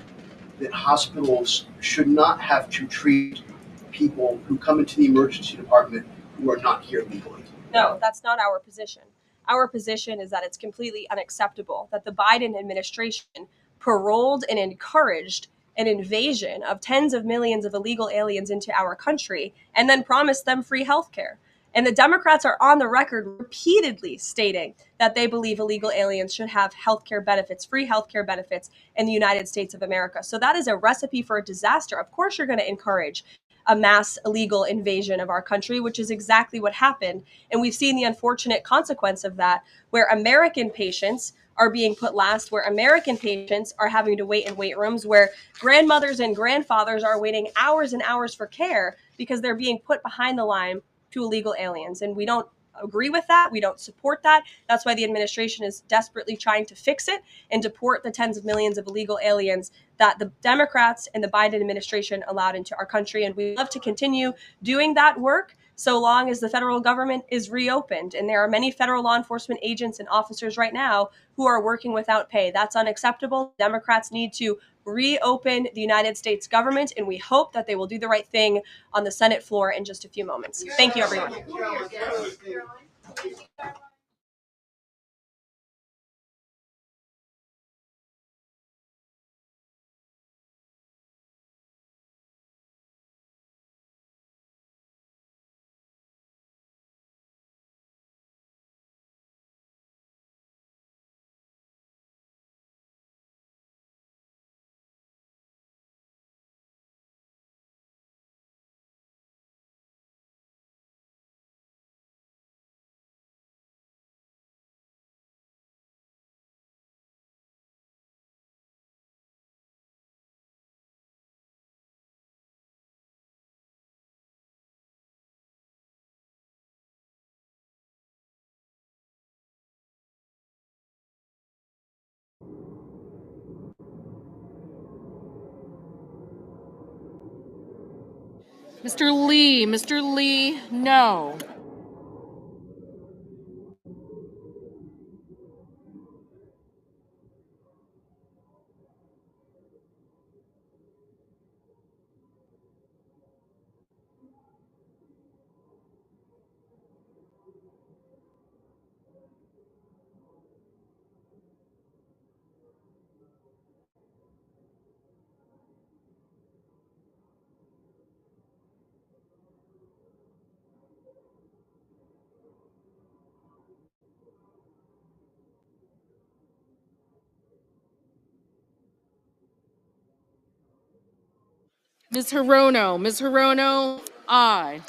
P: that hospitals should not have to treat people who come into the emergency department who are not here legally?
A: No, that's not our position. Our position is that it's completely unacceptable that the Biden administration paroled and encouraged an invasion of tens of millions of illegal aliens into our country and then promised them free health care. And the Democrats are on the record repeatedly stating that they believe illegal aliens should have healthcare benefits, free healthcare benefits in the United States of America. So that is a recipe for a disaster. Of course, you're going to encourage a mass illegal invasion of our country, which is exactly what happened. And we've seen the unfortunate consequence of that, where American patients are being put last, where American patients are having to wait in wait rooms, where grandmothers and grandfathers are waiting hours and hours for care because they're being put behind the line to illegal aliens. And we don't agree with that. We don't support that. That's why the administration is desperately trying to fix it and deport the tens of millions of illegal aliens that the Democrats and the Biden administration allowed into our country. And we love to continue doing that work so long as the federal government is reopened. And there are many federal law enforcement agents and officers right now who are working without pay. That's unacceptable. Democrats need to reopen the United States government, and we hope that they will do the right thing on the Senate floor in just a few moments. Thank you, everyone.
Q: Mr. Lee, no. Ms. Hirono, aye.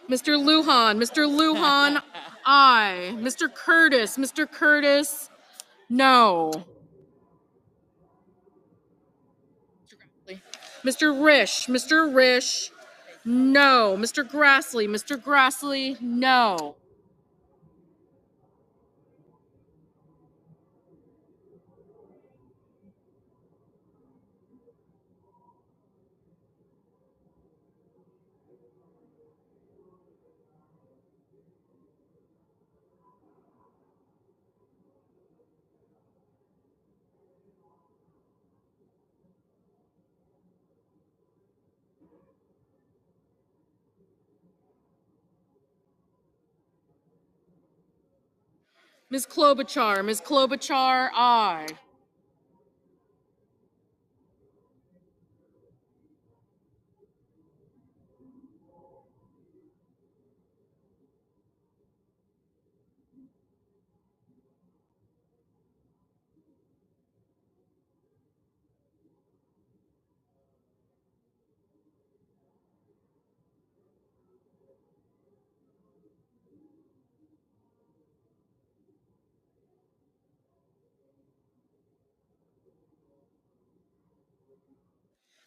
Q: Mr. Lujan, aye. Mr. Curtis, no. Mr. Risch, no. Mr. Grassley, no. Ms. Klobuchar, aye.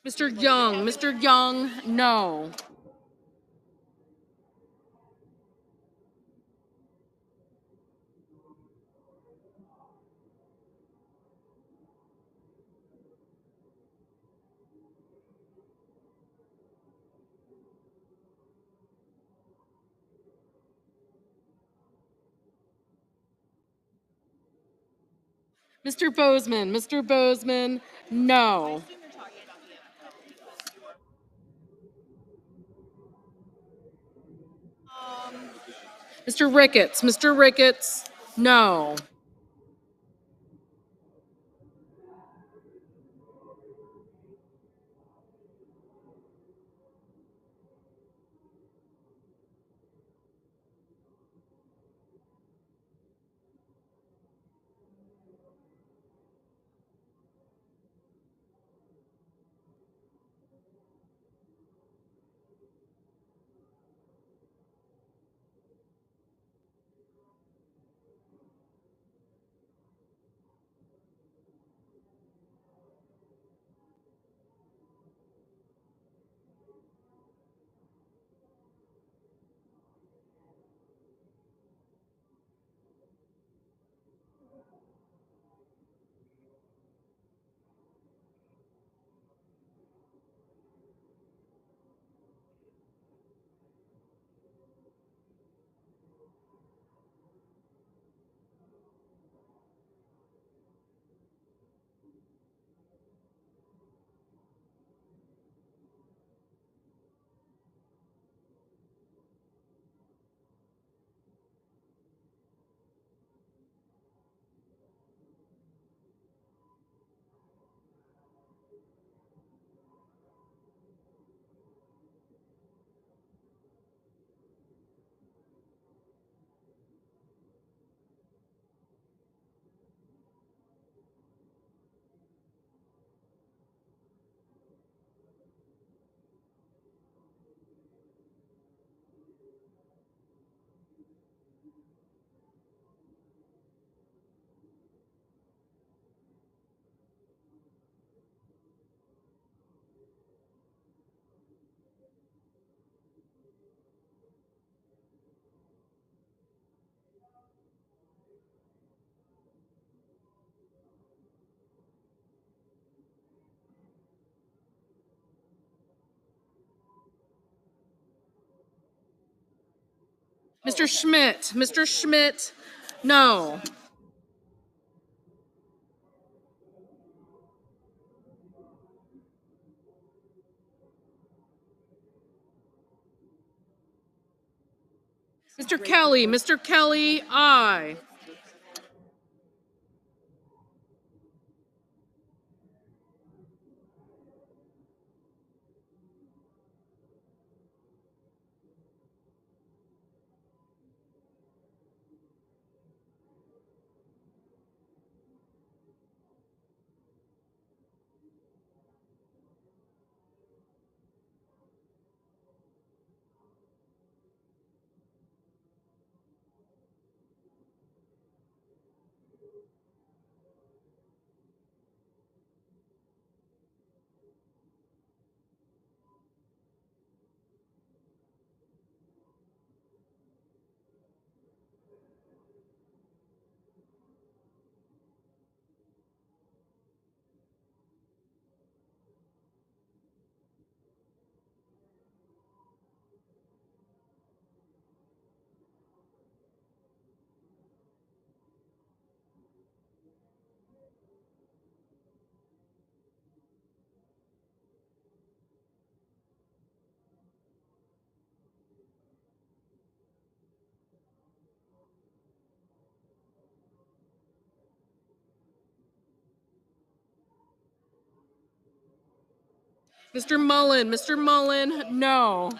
Q: Mr. Young, no. Mr. Bozeman, no. Mr. Ricketts, no. Mr. Schmidt, Mr. Schmidt, no. Mr. Kelly, aye. Mr. Mullen, no.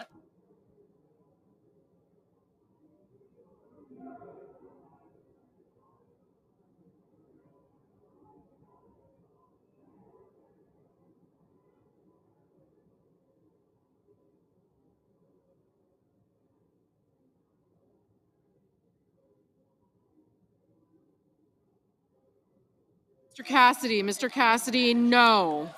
Q: Mr. Cassidy, no.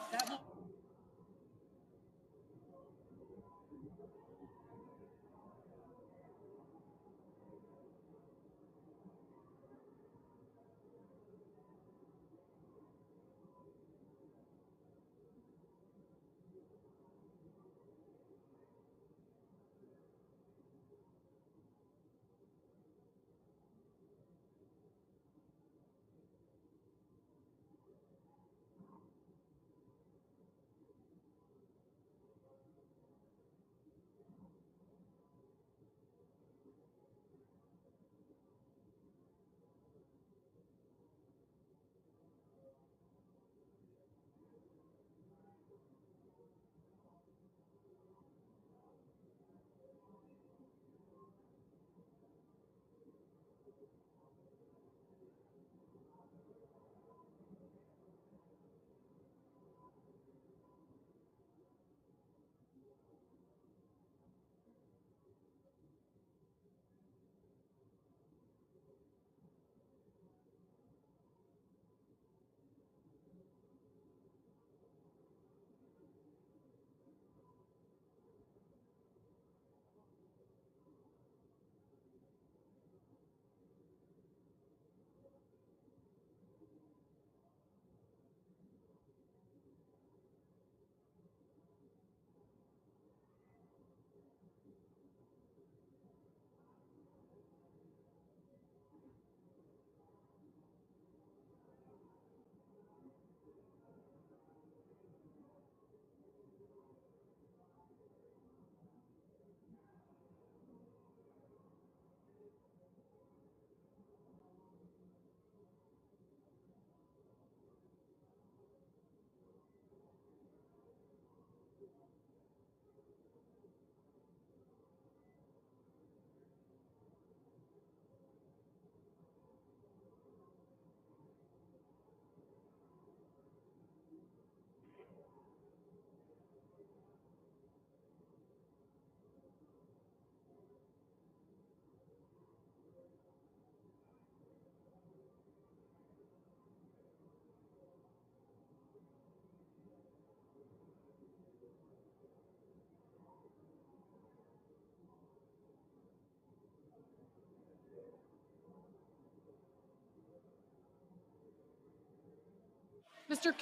Q: Mr.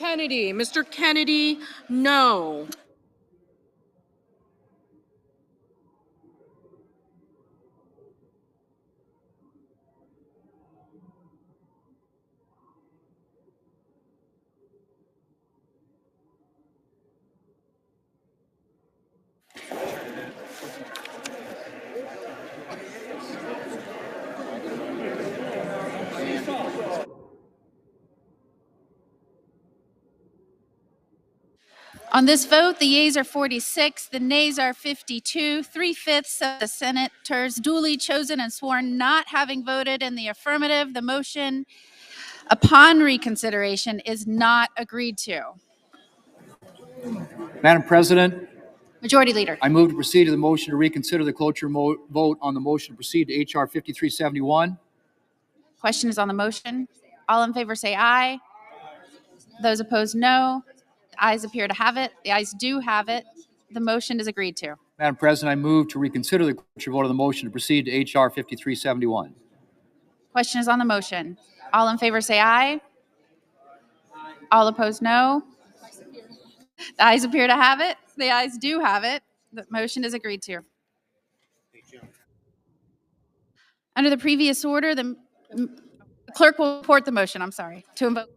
Q: Kennedy, no.
R: On this vote, the yeas are 46, the nays are 52. 3/5 of the senators duly chosen and sworn not having voted in the affirmative, the motion upon reconsideration is not agreed to.
S: Madam President,
R: Majority Leader.
S: I move to proceed to the motion to reconsider the cloture vote on the motion to proceed to HR 5371.
R: Question is on the motion. All in favor say aye. Those opposed, no. The ayes appear to have it. The ayes do have it. The motion is agreed to.
S: Madam President, I move to reconsider the cloture vote on the motion to proceed to HR 5371.
R: Question is on the motion. All in favor say aye. All opposed, no. The ayes appear to have it. The ayes do have it. The motion is agreed to. Under the previous order, the clerk will report the motion. I'm sorry. To invoke.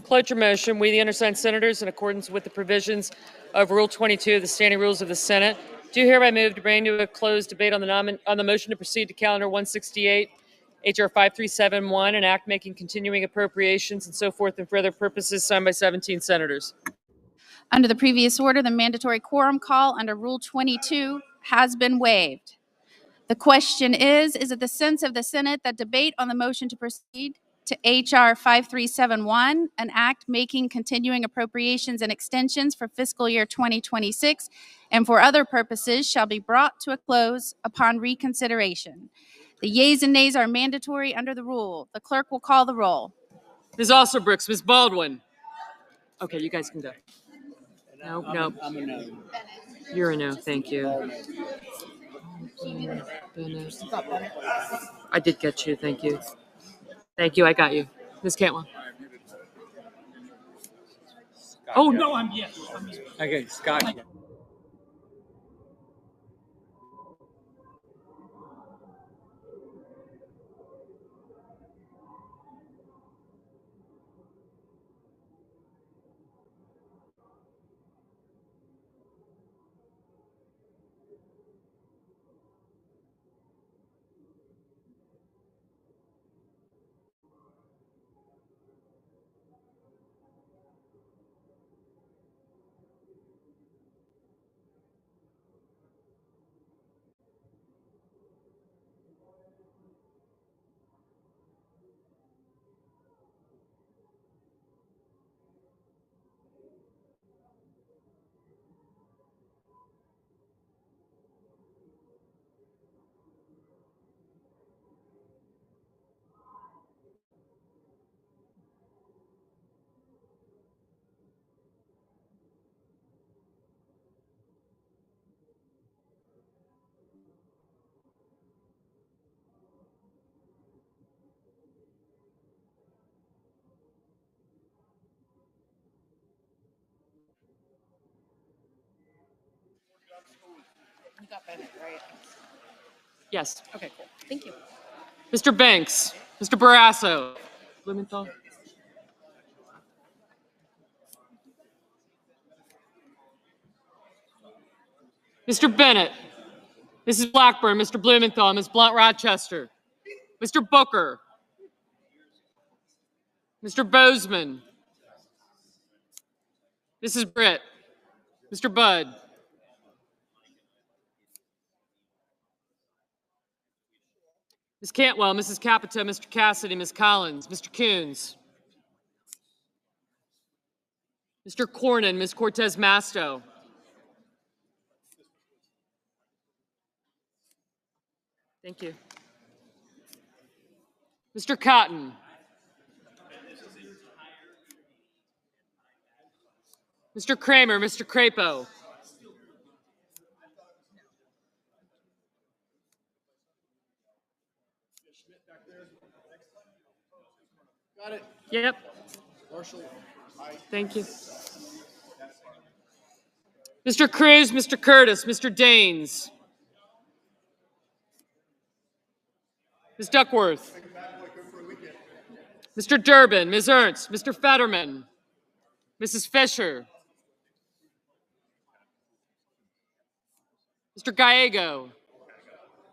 T: Cloture motion. We, the undersigned senators, in accordance with the provisions of Rule 22 of the Standing Rules of the Senate, do hereby move to bring to a closed debate on the motion to proceed to Calendar 168, HR 5371, an act making continuing appropriations and so forth and for other purposes, signed by 17 senators.
R: Under the previous order, the mandatory quorum call under Rule 22 has been waived. The question is it the sense of the Senate that debate on the motion to proceed to HR 5371, an act making continuing appropriations and extensions for fiscal year 2026 and for other purposes shall be brought to a close upon reconsideration? The yeas and nays are mandatory under the rule. The clerk will call the roll.
T: Ms. Alsobrooks, Ms. Baldwin. Okay, you guys can go. No.
O: I'm a no.
T: You're a no, thank you. I did get you, thank you. Thank you, I got you. Ms. Cantwell. Oh, no, I'm yes.
O: Okay, Scott.
R: You got Bennett, right?
T: Yes.
R: Okay, cool. Thank you.
T: Mr. Banks, Mr. Barrasso. Blumenthal. Mr. Bennett, Mrs. Blackburn, Mr. Blumenthal, Ms. Blunt-Rochester, Mr. Booker, Mr. Bozeman, Mrs. Britt, Mr. Budd, Ms. Cantwell, Mrs. Capito, Mr. Cassidy, Ms. Collins, Mr. Coons, Mr. Cornyn, Ms. Cortez Masto, thank you, Mr. Cotton, Mr. Kramer, Mr. Crapo,
K: Got it.
T: yep,
K: Marshall.
T: thank you. Mr. Cruz, Mr. Curtis, Mr. Daines, Ms. Duckworth, Mr. Durbin, Ms. Ernst, Mr. Fetterman, Mrs. Fisher, Mr. Gallego,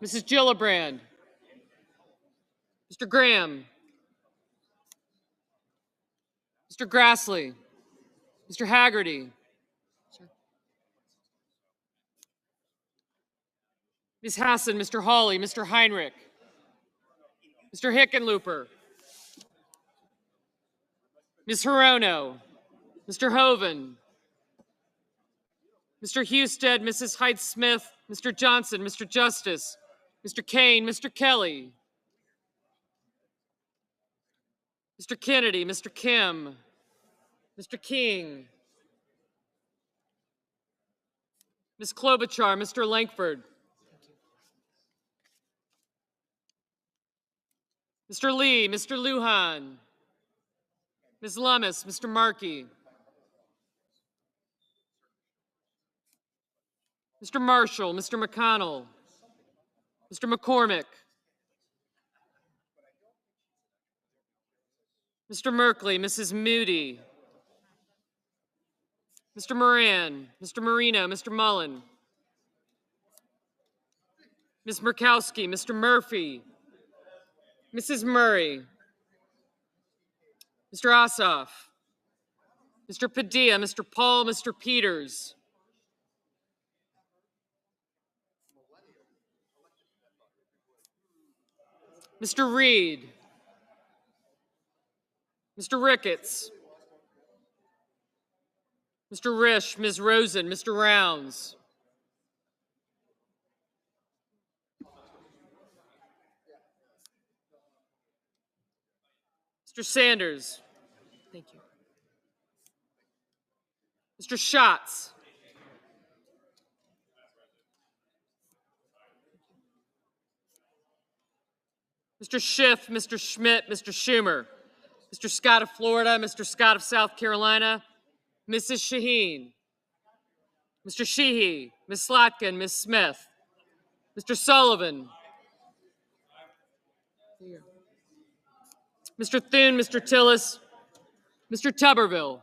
T: Mrs. Gillibrand, Mr. Graham, Mr. Grassley, Mr. Haggerty. Ms. Hassan, Mr. Hawley, Mr. Heinrich, Mr. Hickenlooper, Ms. Hirono, Mr. Hoven, Mr. Husted, Mrs. Height-Smith, Mr. Johnson, Mr. Justice, Mr. Kane, Mr. Kelly, Mr. Kennedy, Mr. Kim, Mr. King, Ms. Klobuchar, Mr. Lankford, Mr. Lee, Mr. Lujan, Ms. Lummis, Mr. Markey, Mr. Marshall, Mr. McConnell, Mr. McCormick, Mr. Merkley, Mrs. Moody, Mr. Moran, Mr. Marino, Mr. Mullen, Ms. Murkowski, Mr. Murphy, Mrs. Murray, Mr. Ossoff, Mr. Padilla, Mr. Paul, Mr. Peters, Mr. Reed, Mr. Ricketts, Mr. Risch, Ms. Rosen, Mr. Rounds, Mr. Sanders, thank you, Mr. Schatz, Mr. Schiff, Mr. Schmidt, Mr. Schumer, Mr. Scott of Florida, Mr. Scott of South Carolina, Mrs. Shaheen, Mr. Sheehy, Ms. Slotkin, Ms. Smith, Mr. Sullivan, Mr. Thune, Mr. Tillis, Mr. Tuberville,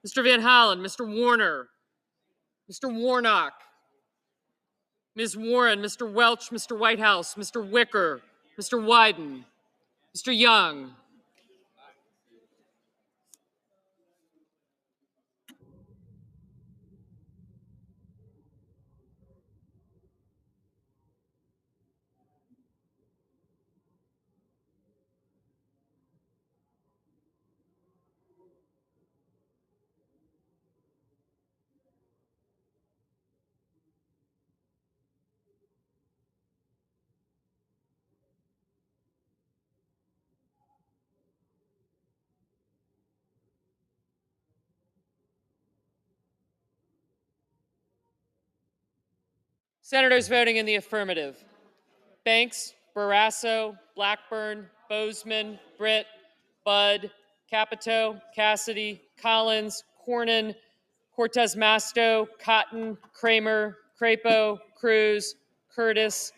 T: Mr. Van Hollen, Mr. Warner, Mr. Warnock, Ms. Warren, Mr. Welch, Mr. Whitehouse, Mr. Wicker, Mr. Wyden, Mr. Young, Senators voting in the affirmative: Banks, Barrasso, Blackburn, Bozeman, Britt, Budd, Capito, Cassidy, Collins, Cornyn, Cortez Masto, Cotton, Kramer, Crapo, Cruz, Curtis,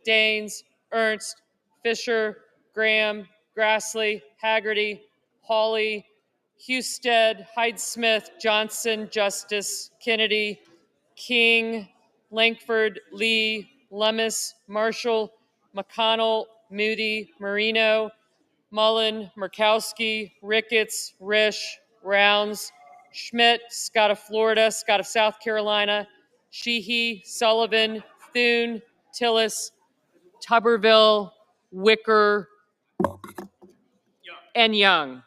T: Daines, Ernst, Fisher, Graham, Grassley, Haggerty, Hawley, Husted, Hyde-Smith, Johnson, Justice, Kennedy, King, Lankford, Lee, Lummis, Marshall, McConnell, Moody, Marino, Mullen, Murkowski, Ricketts, Risch, Rounds, Schmidt, Scott of Florida, Scott of South Carolina, Sheehy, Sullivan, Thune, Tillis, Tuberville, Wicker, and Young.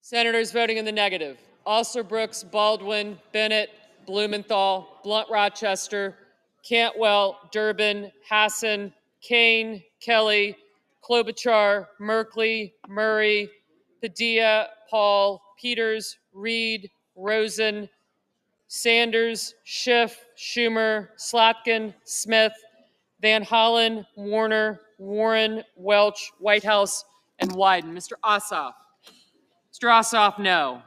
T: Senators voting in the negative: Alsobrooks, Baldwin, Bennett, Blumenthal, Blunt Rochester, Cantwell, Durbin, Hassan, Kane, Kelly, Klobuchar, Merkley, Murray, Padilla, Paul, Peters, Reed, Rosen, Sanders, Schiff, Schumer, Slotkin, Smith, Van Hollen, Warner, Warren, Welch, Whitehouse, and Wyden. Mr. Ossoff. Mr. Ossoff, no.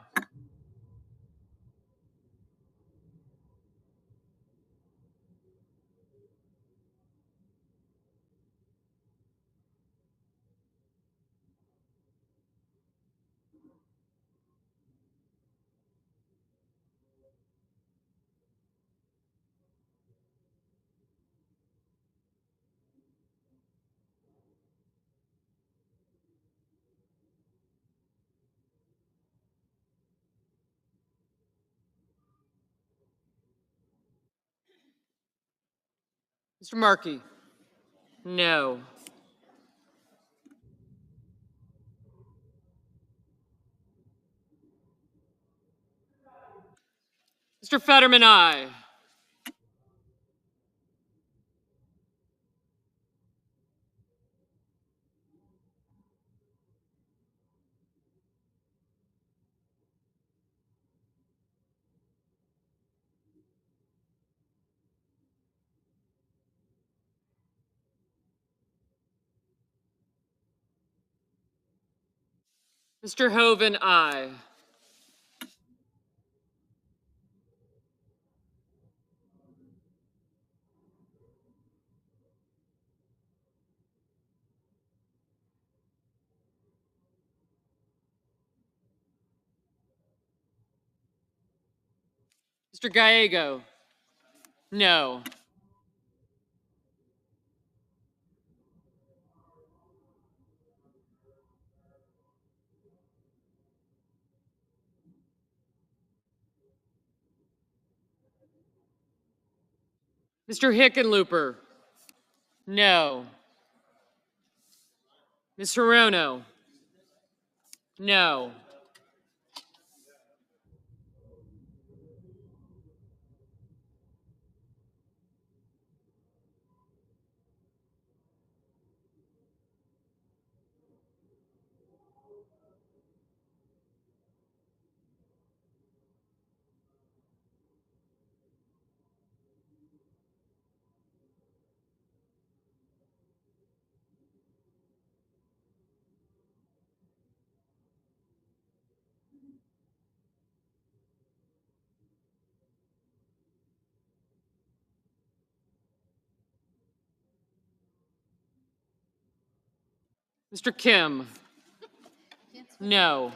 T: Mr. Markey? No. Mr. Fetterman, aye. Mr. Hoven, aye. Mr. Gallego? No. Mr. Hickenlooper? No. Ms. Hirono? No. Mr. Kim? No.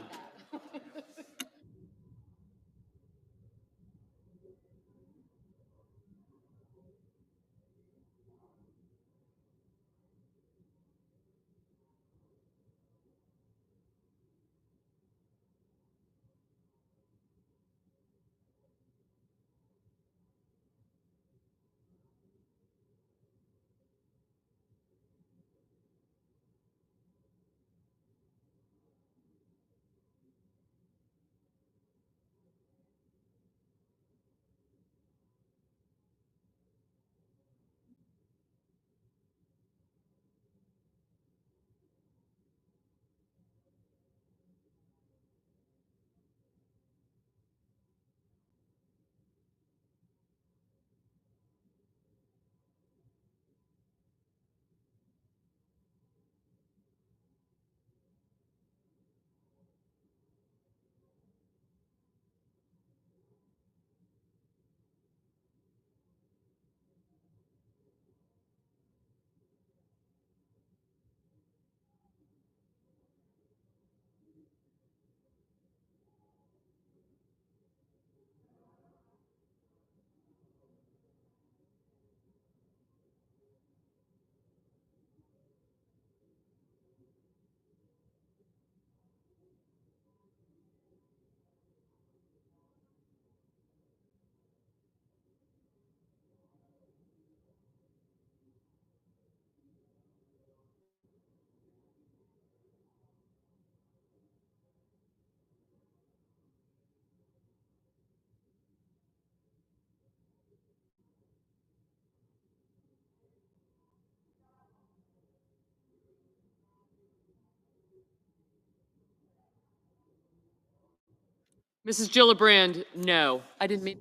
T: Mrs. Gillibrand? No. I didn't mean.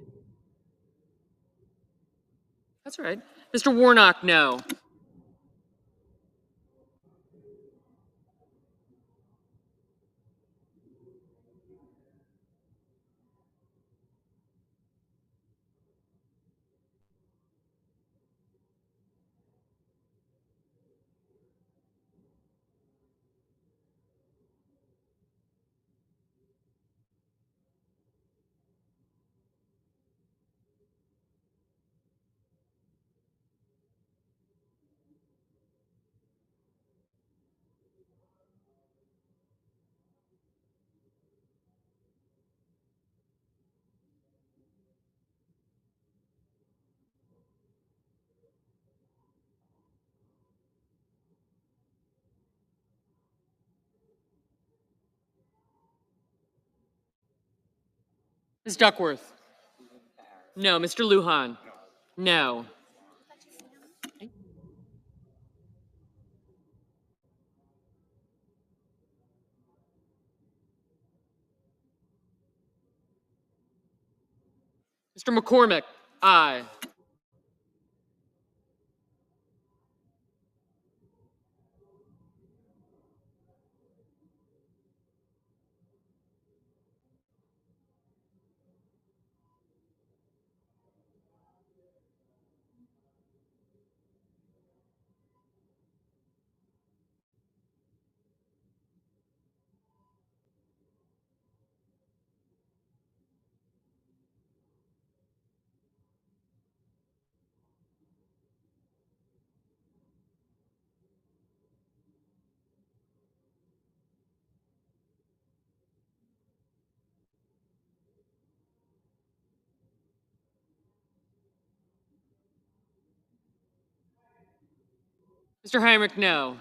T: That's all right. Mr. Warnock? No. Ms. Duckworth? No. Mr. Lujan? No. Mr. McCormick? Aye. Mr. Heinrich? No.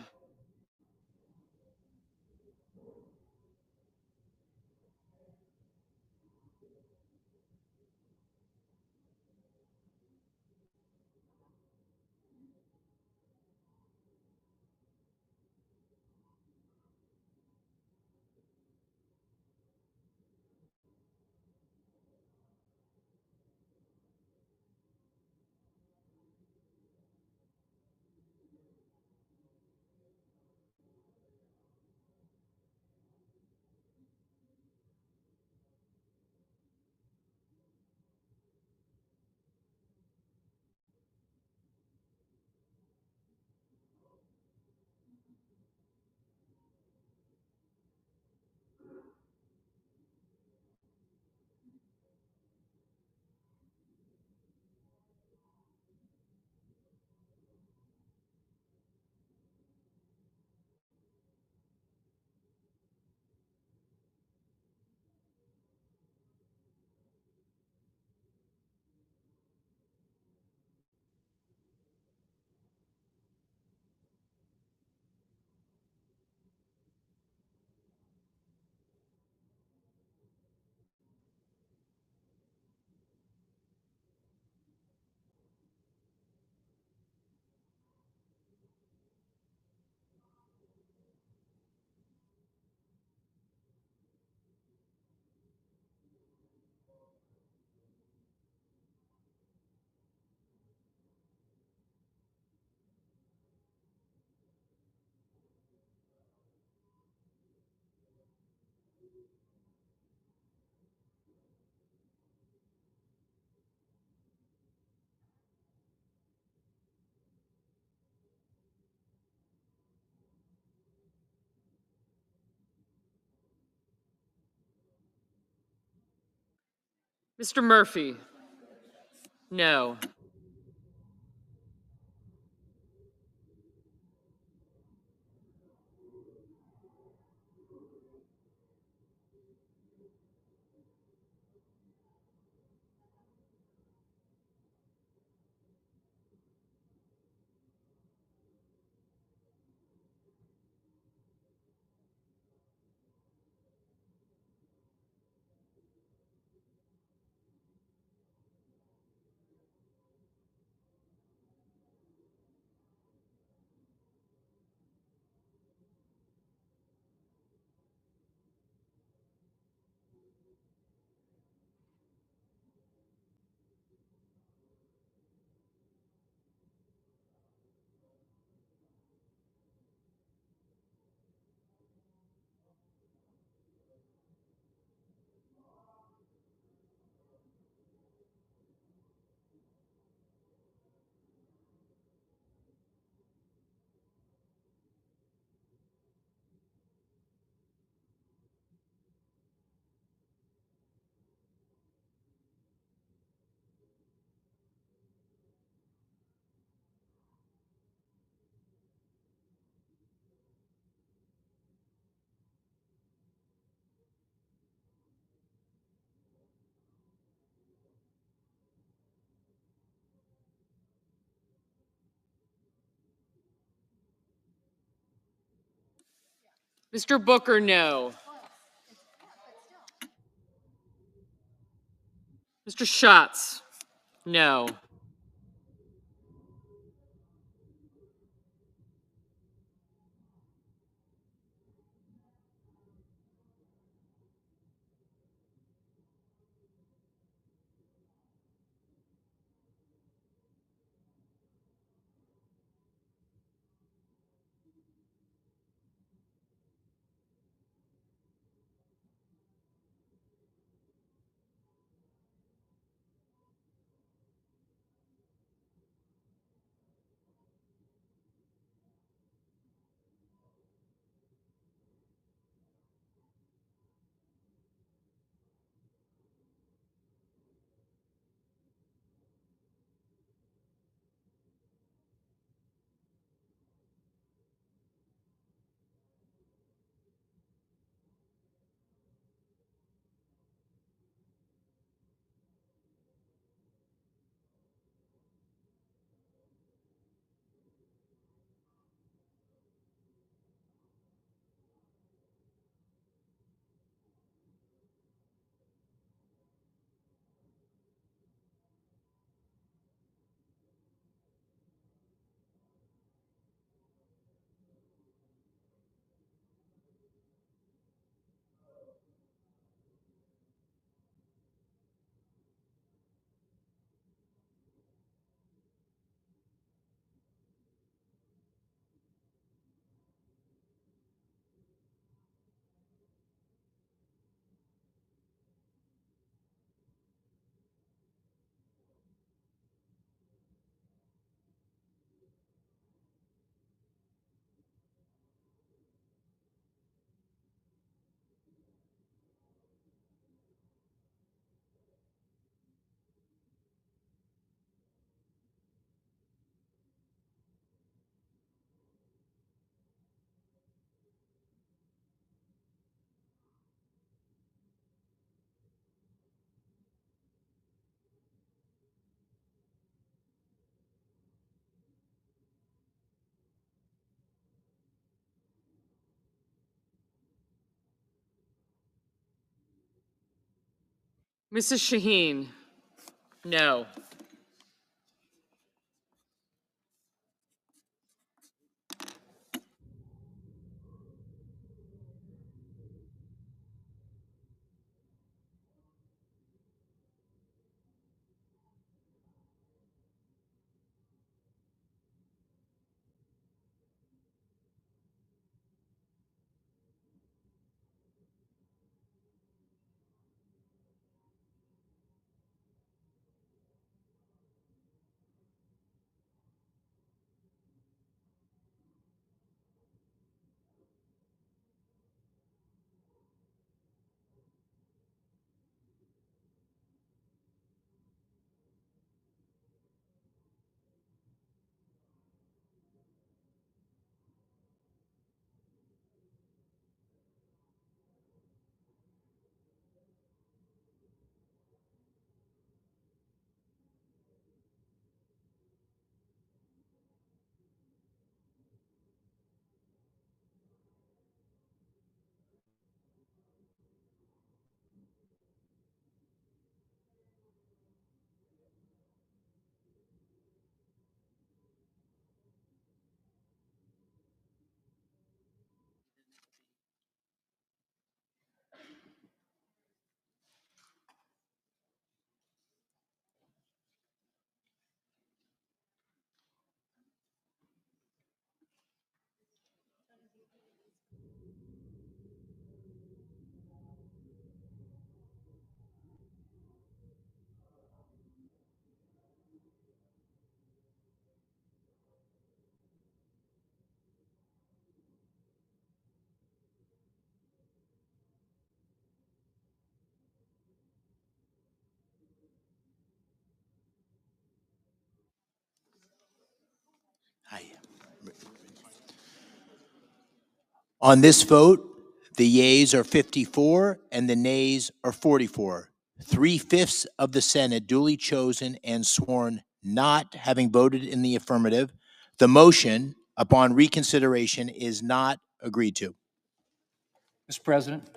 T: Mr. Murphy? No. Mr. Booker? No. Mr. Schatz? No. Mrs. Shaheen? No.
U: On this vote, the yeas are 54 and the nays are 44. 3/5 of the Senate duly chosen and sworn not having voted in the affirmative. The motion upon reconsideration is not agreed to.
S: Mr. President,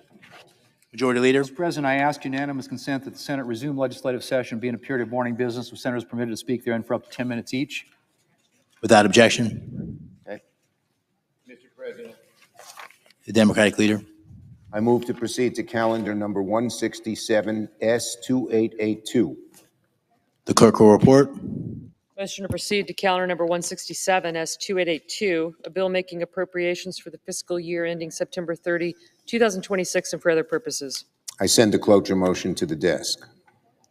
U: Majority Leader.
S: Mr. President, I ask unanimous consent that the Senate resume legislative session being a period of morning business with senators permitted to speak therein for up to 10 minutes each.
U: Without objection.
S: Okay.
B: Mr. President,
U: The Democratic Leader.
B: I move to proceed to calendar number 167 S2882.
U: The clerk will report.
T: Motion to proceed to calendar number 167 S2882, a bill making appropriations for the fiscal year ending September 30, 2026, and for other purposes.
B: I send the cloture motion to the desk.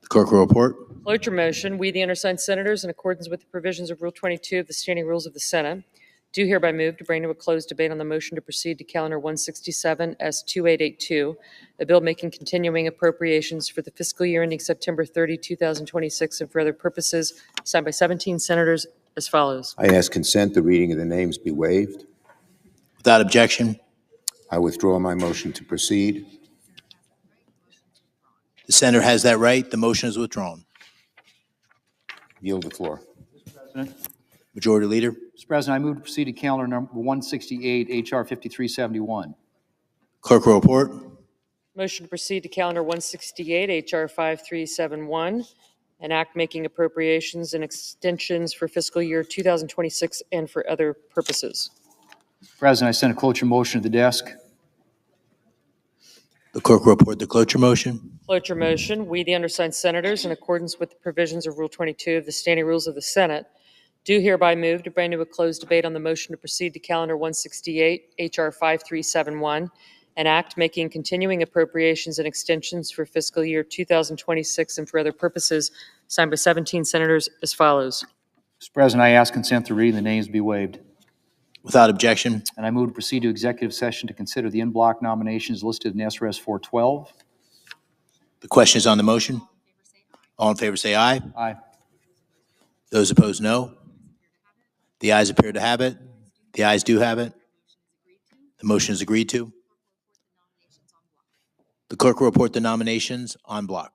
U: The clerk will report.
T: Cloture motion, we the undersigned senators, in accordance with the provisions of Rule 22 of the Standing Rules of the Senate, do hereby move to bring to a closed debate on the motion to proceed to calendar 167 S2882, a bill making continuing appropriations for the fiscal year ending September 30, 2026, and for other purposes, signed by 17 senators as follows.
B: I ask consent the reading of the names be waived.
U: Without objection.
B: I withdraw my motion to proceed.
U: The senator has that right. The motion is withdrawn.
B: Yield the floor.
S: President.
U: Majority Leader.
S: Mr. President, I move to proceed to calendar number 168, H.R. 5371.
U: Clerk will report.
T: Motion to proceed to calendar 168, H.R. 5371, an act making appropriations and extensions for fiscal year 2026 and for other purposes.
S: Mr. President, I send a cloture motion to the desk.
U: The clerk will report the cloture motion.
T: Cloture motion, we the undersigned senators, in accordance with the provisions of Rule 22 of the Standing Rules of the Senate, do hereby move to bring to a closed debate on the motion to proceed to calendar 168, H.R. 5371, an act making continuing appropriations and extensions for fiscal year 2026 and for other purposes, signed by 17 senators as follows.
S: Mr. President, I ask consent to reading the names be waived.
U: Without objection.
S: And I move to proceed to executive session to consider the in-block nominations listed in SRS 412.
U: The question is on the motion. All in favor say aye.
S: Aye.
U: Those opposed, no. The ayes appear to have it. The ayes do have it. The motion is agreed to. The clerk will report the nominations en bloc.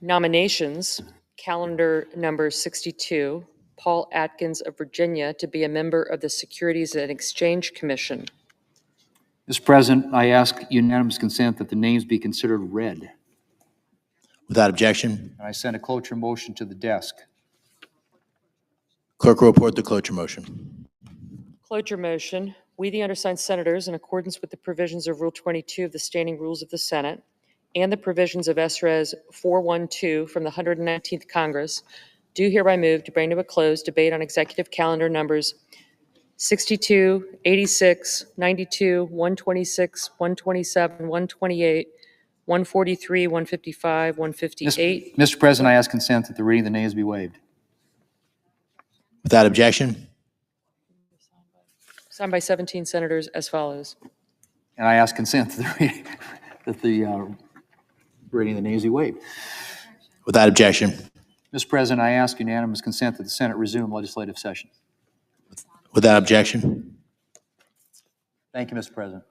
T: Nominations, calendar number 62, Paul Atkins of Virginia to be a member of the Securities and Exchange Commission.
S: Mr. President, I ask unanimous consent that the names be considered read.
U: Without objection.
S: And I send a cloture motion to the desk.
U: Clerk will report the cloture motion.
T: Cloture motion, we the undersigned senators, in accordance with the provisions of Rule 22 of the Standing Rules of the Senate and the provisions of SRES 412 from the 119th Congress, do hereby move to bring to a close debate on executive calendar numbers 62, 86, 92, 126, 127, 128, 143, 155, 158.
S: Mr. President, I ask consent that the reading of the names be waived.
U: Without objection.
T: Signed by 17 senators as follows.
S: And I ask consent that the reading of the names be waived.
U: Without objection.
S: Mr. President, I ask unanimous consent that the Senate resume legislative session.
U: Without objection.
S: Thank you, Mr. President.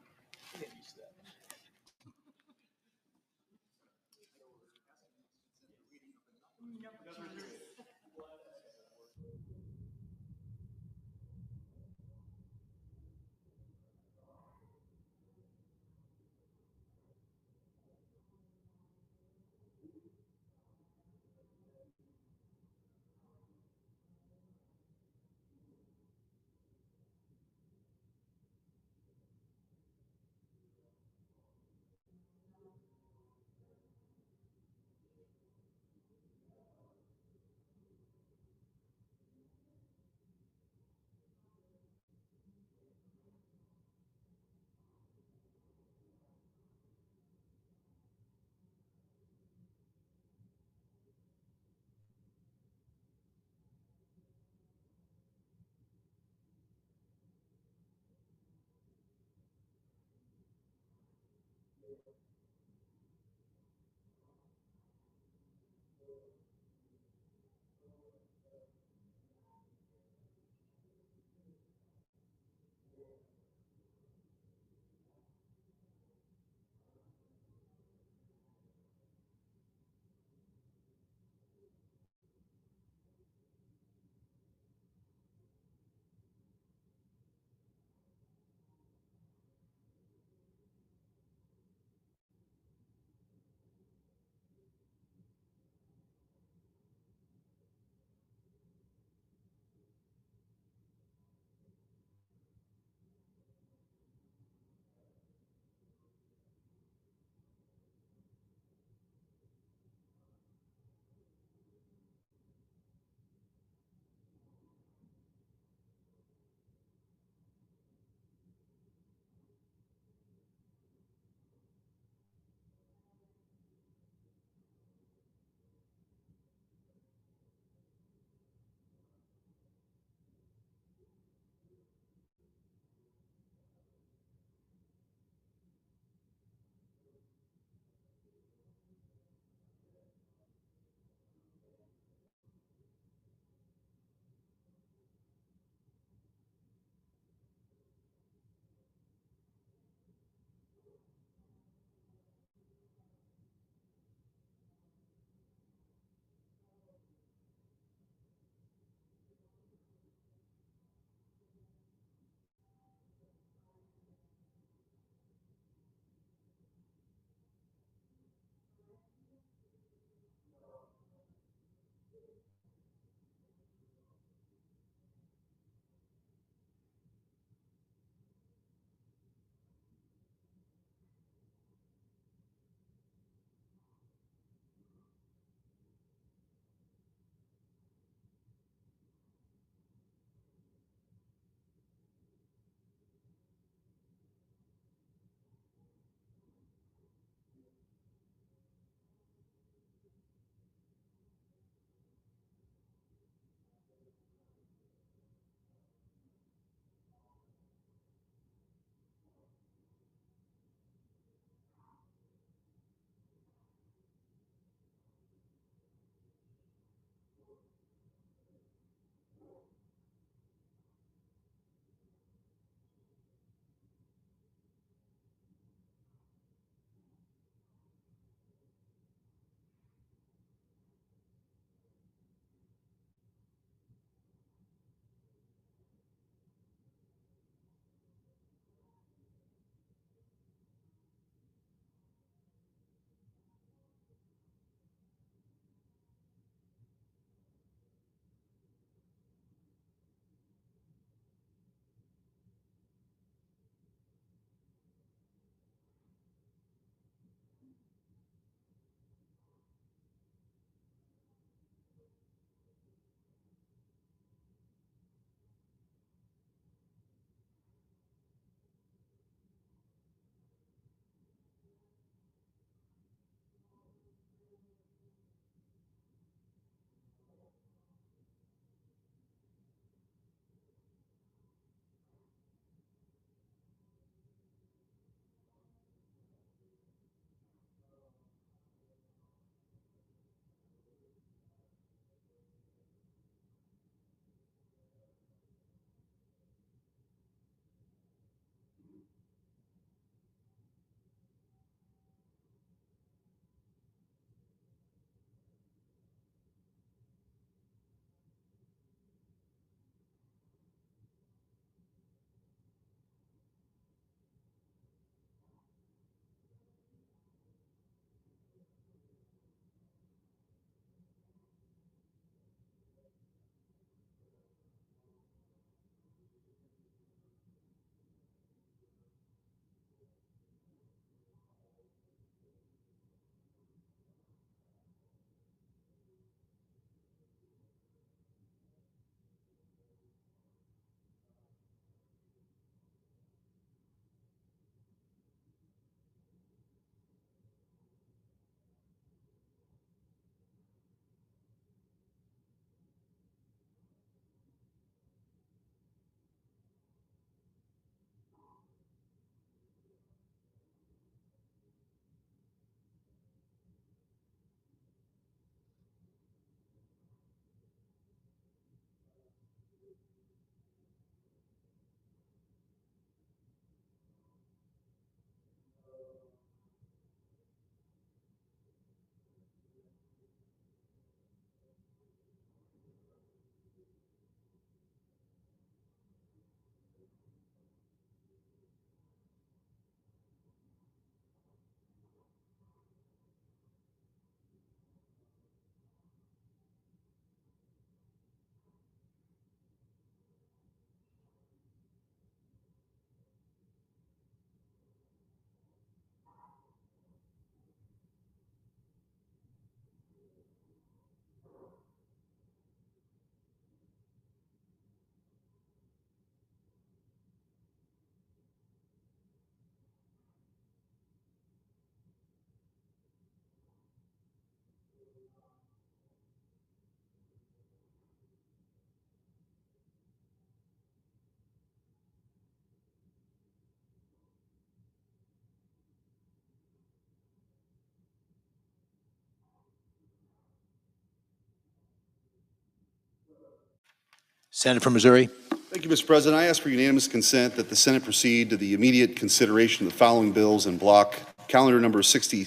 U: Senator from Missouri.
C: Thank you, Mr. President. I ask for unanimous consent that the Senate proceed to the immediate consideration of the following bills in block: calendar number 77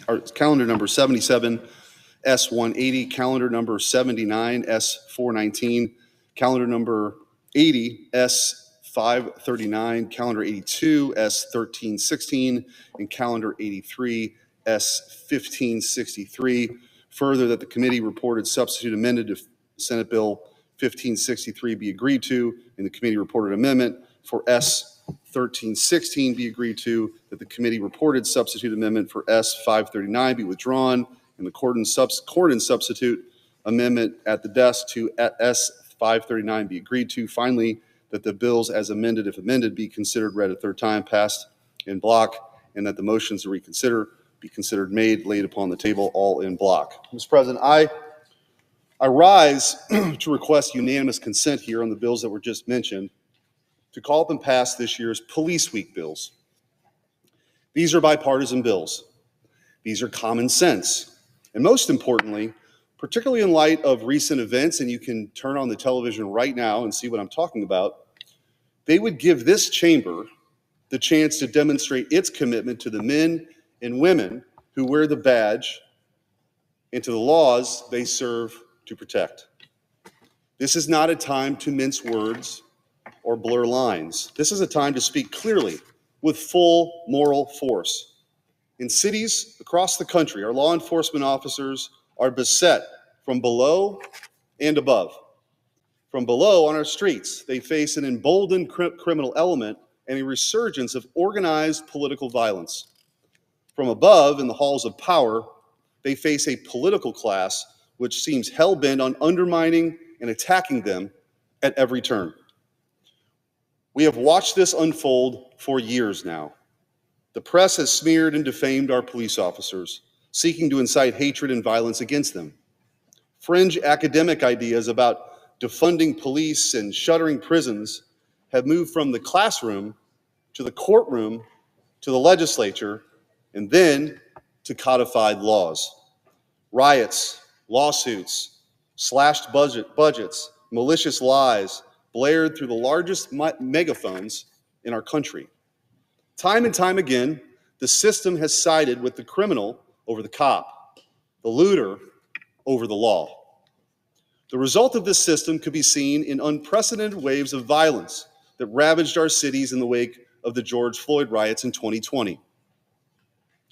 C: S180, calendar number 79 S419, calendar number 80 S539, calendar 82 S1316, and calendar 83 S1563. Further, that the committee reported substitute amended to Senate Bill 1563 be agreed to, and the committee reported amendment for S1316 be agreed to, that the committee reported substitute amendment for S539 be withdrawn, and the Corden substitute amendment at the desk to S539 be agreed to. Finally, that the bills as amended, if amended, be considered read a third time, passed in block, and that the motions to reconsider be considered made, laid upon the table, all in block. Mr. President, I rise to request unanimous consent here on the bills that were just mentioned to call up and pass this year's Police Week bills. These are bipartisan bills. These are common sense. And most importantly, particularly in light of recent events, and you can turn on the television right now and see what I'm talking about, they would give this chamber the chance to demonstrate its commitment to the men and women who wear the badge and to the laws they serve to protect. This is not a time to mince words or blur lines. This is a time to speak clearly with full moral force. In cities across the country, our law enforcement officers are beset from below and above. From below on our streets, they face an emboldened criminal element and a resurgence of organized political violence. From above, in the halls of power, they face a political class which seems hell-bent on undermining and attacking them at every turn. We have watched this unfold for years now. The press has smeared and defamed our police officers, seeking to incite hatred and violence against them. Fringe academic ideas about defunding police and shuttering prisons have moved from the classroom to the courtroom to the legislature and then to codified laws. Riots, lawsuits, slashed budgets, malicious lies blared through the largest megaphones in our country. Time and time again, the system has sided with the criminal over the cop, the looter over the law. The result of this system could be seen in unprecedented waves of violence that ravaged our cities in the wake of the George Floyd riots in 2020.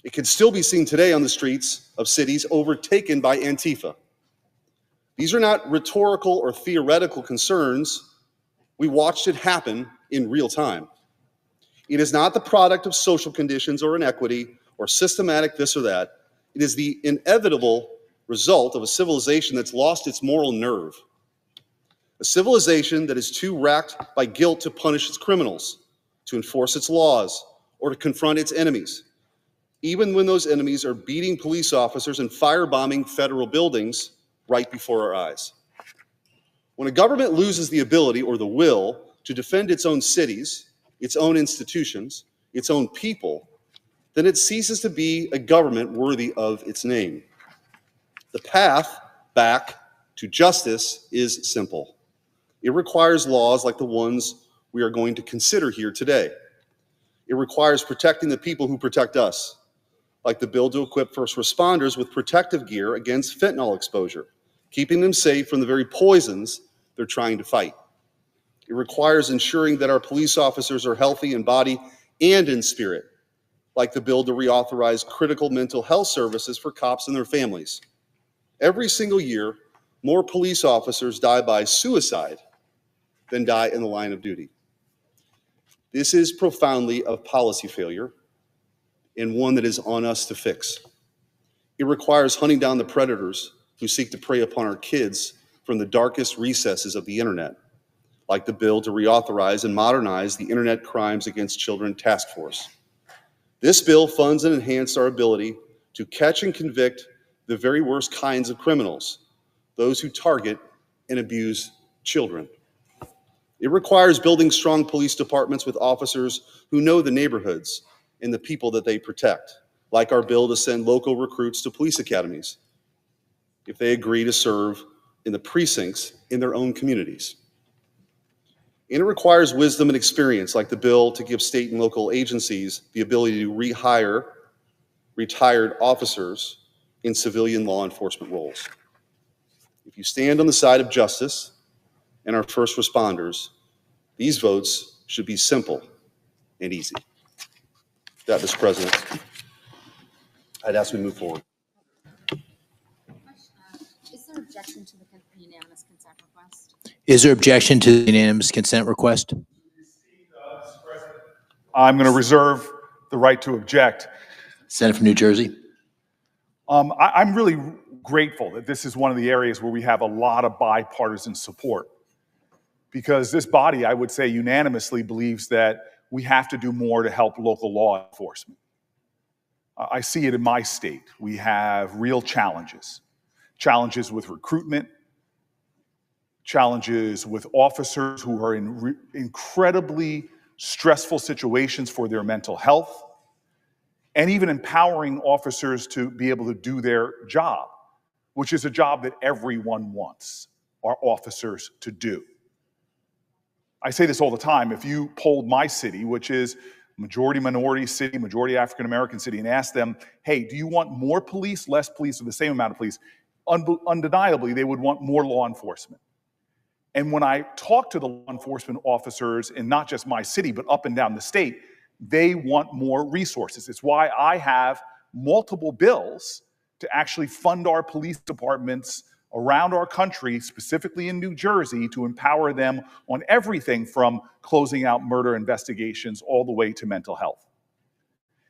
C: It can still be seen today on the streets of cities overtaken by Antifa. These are not rhetorical or theoretical concerns. We watched it happen in real time. It is not the product of social conditions or inequity or systematic this or that. It is the inevitable result of a civilization that's lost its moral nerve. A civilization that is too racked by guilt to punish its criminals, to enforce its laws, or to confront its enemies, even when those enemies are beating police officers and firebombing federal buildings right before our eyes. When a government loses the ability or the will to defend its own cities, its own institutions, its own people, then it ceases to be a government worthy of its name. The path back to justice is simple. It requires laws like the ones we are going to consider here today. It requires protecting the people who protect us, like the bill to equip first responders with protective gear against fentanyl exposure, keeping them safe from the very poisons they're trying to fight. It requires ensuring that our police officers are healthy in body and in spirit, like the bill to reauthorize critical mental health services for cops and their families. Every single year, more police officers die by suicide than die in the line of duty. This is profoundly a policy failure and one that is on us to fix. It requires hunting down the predators who seek to prey upon our kids from the darkest recesses of the internet, like the bill to reauthorize and modernize the Internet Crimes Against Children Task Force. This bill funds and enhances our ability to catch and convict the very worst kinds of criminals, those who target and abuse children. It requires building strong police departments with officers who know the neighborhoods and the people that they protect, like our bill to send local recruits to police academies if they agree to serve in the precincts in their own communities. And it requires wisdom and experience, like the bill to give state and local agencies the ability to rehire retired officers in civilian law enforcement roles. If you stand on the side of justice and our first responders, these votes should be simple and easy. That, Mr. President, I'd ask we move forward.
R: Is there objection to the unanimous consent request?
U: Is there objection to the unanimous consent request?
D: I'm going to reserve the right to object.
U: Senator from New Jersey.
D: I'm really grateful that this is one of the areas where we have a lot of bipartisan support, because this body, I would say unanimously, believes that we have to do more to help local law enforcement. I see it in my state. We have real challenges with recruitment, challenges with officers who are in incredibly stressful situations for their mental health, and even empowering officers to be able to do their job, which is a job that everyone wants our officers to do. I say this all the time. If you polled my city, which is majority minority city, majority African-American city, and asked them, hey, do you want more police, less police, or the same amount of police? Undeniably, they would want more law enforcement. And when I talk to the law enforcement officers in not just my city, but up and down the state, they want more resources. It's why I have multiple bills to actually fund our police departments around our country, specifically in New Jersey, to empower them on everything from closing out murder investigations all the way to mental health.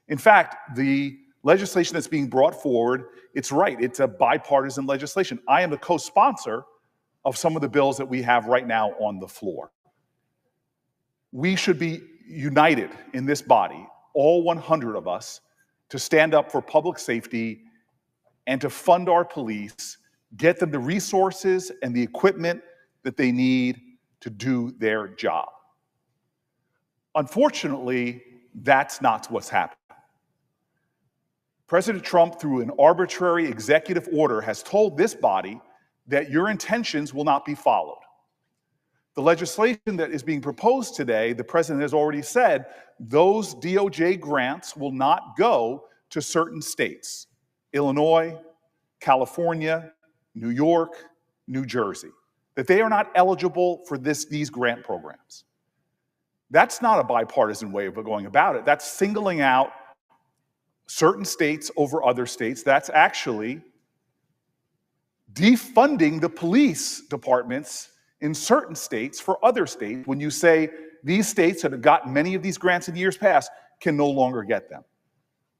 D: In fact, the legislation that's being brought forward, it's right, it's a bipartisan legislation. I am a co-sponsor of some of the bills that we have right now on the floor. We should be united in this body, all 100 of us, to stand up for public safety and to fund our police, get them the resources and the equipment that they need to do their job. Unfortunately, that's not what's happening. President Trump, through an arbitrary executive order, has told this body that your intentions will not be followed. The legislation that is being proposed today, the president has already said, those DOJ grants will not go to certain states: Illinois, California, New York, New Jersey, that they are not eligible for these grant programs. That's not a bipartisan way of going about it. That's singling out certain states over other states. That's actually defunding the police departments in certain states for other states when you say these states that have gotten many of these grants in years past can no longer get them.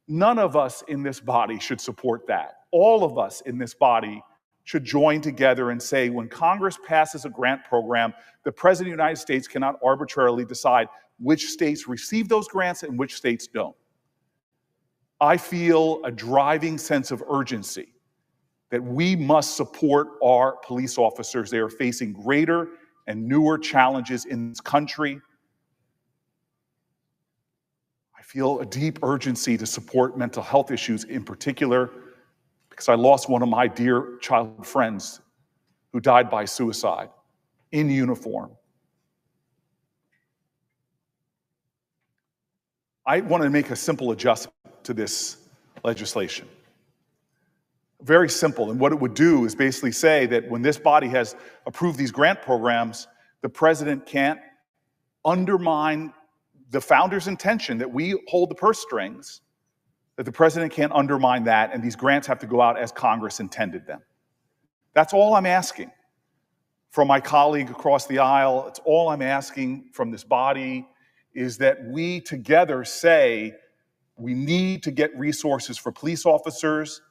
D: None of us in this body should support that. All of us in this body should join together and say, when Congress passes a grant program, the President of the United States cannot arbitrarily decide which states receive those grants and which states don't. I feel a driving sense of urgency that we must support our police officers. They are facing greater and newer challenges in this country. I feel a deep urgency to support mental health issues in particular, because I lost one of my dear childhood friends who died by suicide in uniform. I want to make a simple adjustment to this legislation. Very simple. And what it would do is basically say that when this body has approved these grant programs, the president can't undermine the founder's intention that we hold the purse strings, that the president can't undermine that, and these grants have to go out as Congress intended them. That's all I'm asking from my colleague across the aisle. It's all I'm asking from this body, is that we together say we need to get resources for police officers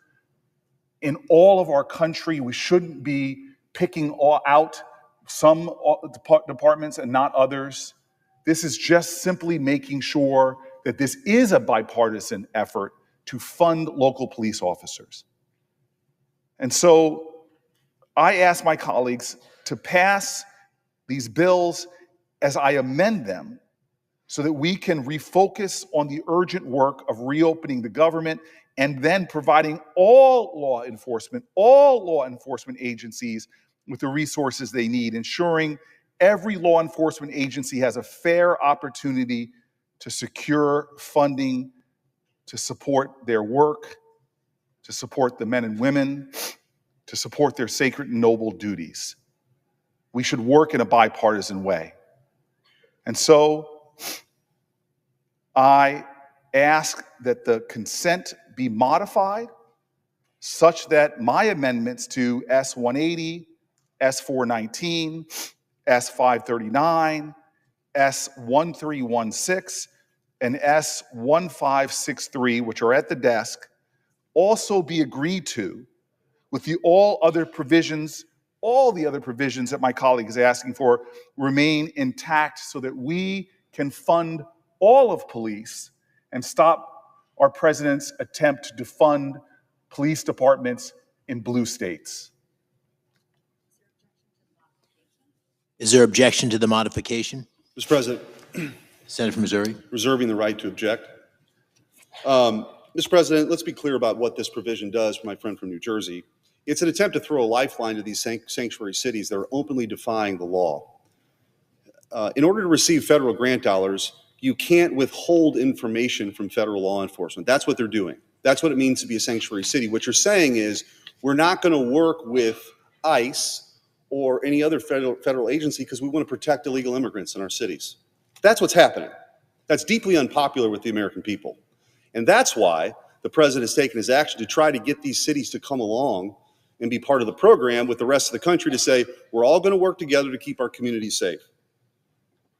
D: in all of our country. We shouldn't be picking out some departments and not others. This is just simply making sure that this is a bipartisan effort to fund local police officers. And so I ask my colleagues to pass these bills as I amend them, so that we can refocus on the urgent work of reopening the government and then providing all law enforcement agencies with the resources they need, ensuring every law enforcement agency has a fair opportunity to secure funding to support their work, to support the men and women, to support their sacred and noble duties. We should work in a bipartisan way. And so I ask that the consent be modified such that my amendments to S-180, S-419, S-539, S-1316, and S-1563, which are at the desk, also be agreed to with all the other provisions that my colleague is asking for remain intact so that we can fund all of police and stop our president's attempt to defund police departments in blue states.
U: Is there objection to the modification?
C: Mr. President.
U: Senator from Missouri.
C: Reserving the right to object. Mr. President, let's be clear about what this provision does for my friend from New Jersey. It's an attempt to throw a lifeline to these sanctuary cities that are openly defying the law. In order to receive federal grant dollars, you can't withhold information from federal law enforcement. That's what they're doing. That's what it means to be a sanctuary city. What you're saying is we're not going to work with ICE or any other federal agency because we want to protect illegal immigrants in our cities. That's what's happening. That's deeply unpopular with the American people. And that's why the president has taken his action to try to get these cities to come along and be part of the program with the rest of the country to say, we're all going to work together to keep our communities safe.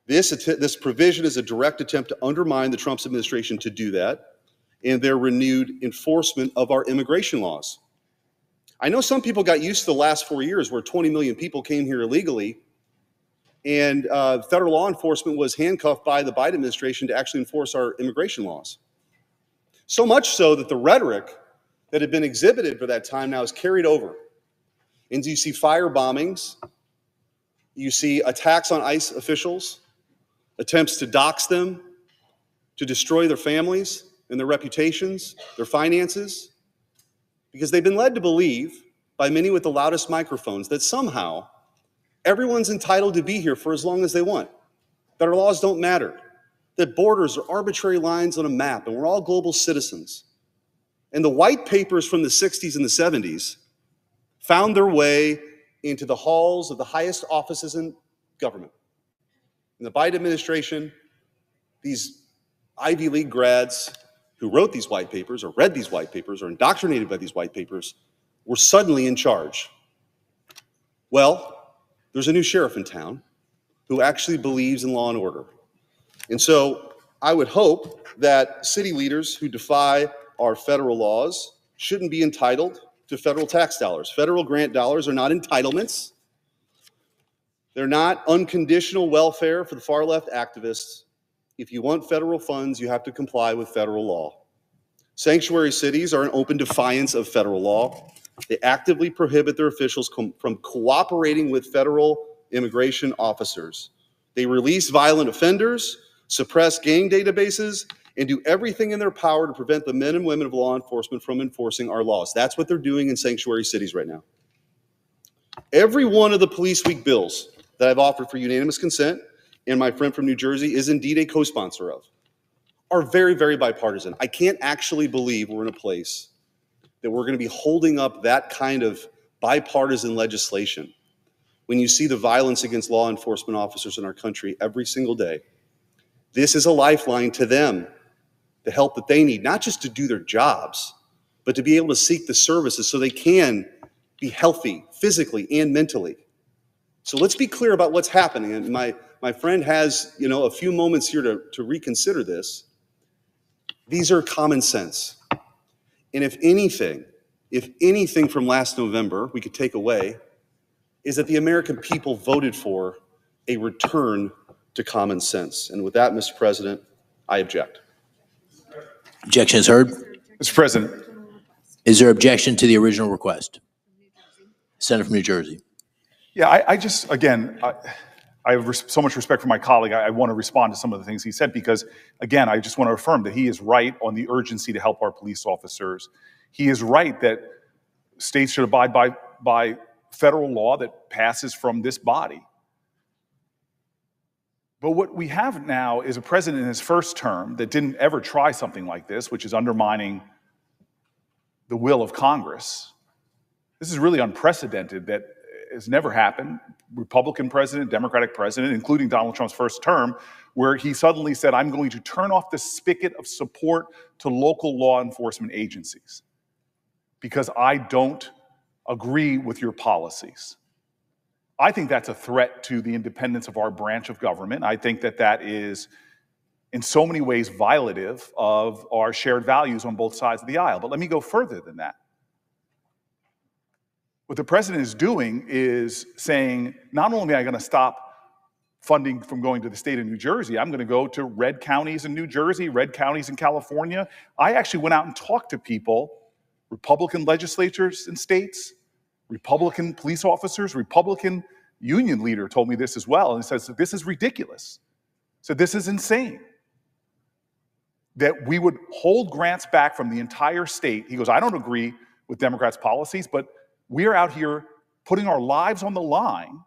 C: This provision is a direct attempt to undermine the Trump administration to do that and their renewed enforcement of our immigration laws. I know some people got used to the last 4 years where 20 million people came here illegally and federal law enforcement was handcuffed by the Biden administration to actually enforce our immigration laws. So much so that the rhetoric that had been exhibited for that time now is carried over. And you see fire bombings, you see attacks on ICE officials, attempts to dox them, to destroy their families and their reputations, their finances, because they've been led to believe by many with the loudest microphones that somehow everyone's entitled to be here for as long as they want, that our laws don't matter, that borders are arbitrary lines on a map and we're all global citizens. And the white papers from the 60s and the 70s found their way into the halls of the highest offices in government. In the Biden administration, these Ivy League grads who wrote these white papers or read these white papers or indoctrinated by these white papers were suddenly in charge. Well, there's a new sheriff in town who actually believes in law and order. And so I would hope that city leaders who defy our federal laws shouldn't be entitled to federal tax dollars. Federal grant dollars are not entitlements. They're not unconditional welfare for the far left activists. If you want federal funds, you have to comply with federal law. Sanctuary cities are in open defiance of federal law. They actively prohibit their officials from cooperating with federal immigration officers. They release violent offenders, suppress gang databases, and do everything in their power to prevent the men and women of law enforcement from enforcing our laws. That's what they're doing in sanctuary cities right now. Every one of the Police Week bills that I've offered for unanimous consent, and my friend from New Jersey is indeed a co-sponsor of, are very, very bipartisan. I can't actually believe we're in a place that we're going to be holding up that kind of bipartisan legislation when you see the violence against law enforcement officers in our country every single day. This is a lifeline to them, the help that they need, not just to do their jobs, but to be able to seek the services so they can be healthy physically and mentally. So let's be clear about what's happening. And my friend has, a few moments here to reconsider this. These are common sense. And if anything from last November we could take away, is that the American people voted for a return to common sense. And with that, Mr. President, I object.
U: Objection is heard.
D: Mr. President.
U: Is there objection to the original request? Senator from New Jersey.
D: Yeah, I just, again, I have so much respect for my colleague. I want to respond to some of the things he said because, again, I just want to affirm that he is right on the urgency to help our police officers. He is right that states should abide by federal law that passes from this body. But what we have now is a president in his first term that didn't ever try something like this, which is undermining the will of Congress. This is really unprecedented. That has never happened. Republican president, Democratic president, including Donald Trump's first term, where he suddenly said, I'm going to turn off the spigot of support to local law enforcement agencies because I don't agree with your policies. I think that's a threat to the independence of our branch of government. I think that that is, in so many ways, violative of our shared values on both sides of the aisle. But let me go further than that. What the president is doing is saying, not only am I going to stop funding from going to the state of New Jersey, I'm going to go to red counties in New Jersey, red counties in California. I actually went out and talked to people, Republican legislatures in states, Republican police officers, Republican union leader told me this as well, and says, this is ridiculous. So this is insane. That we would hold grants back from the entire state. He goes, I don't agree with Democrats' policies, but we're out here putting our lives on the line,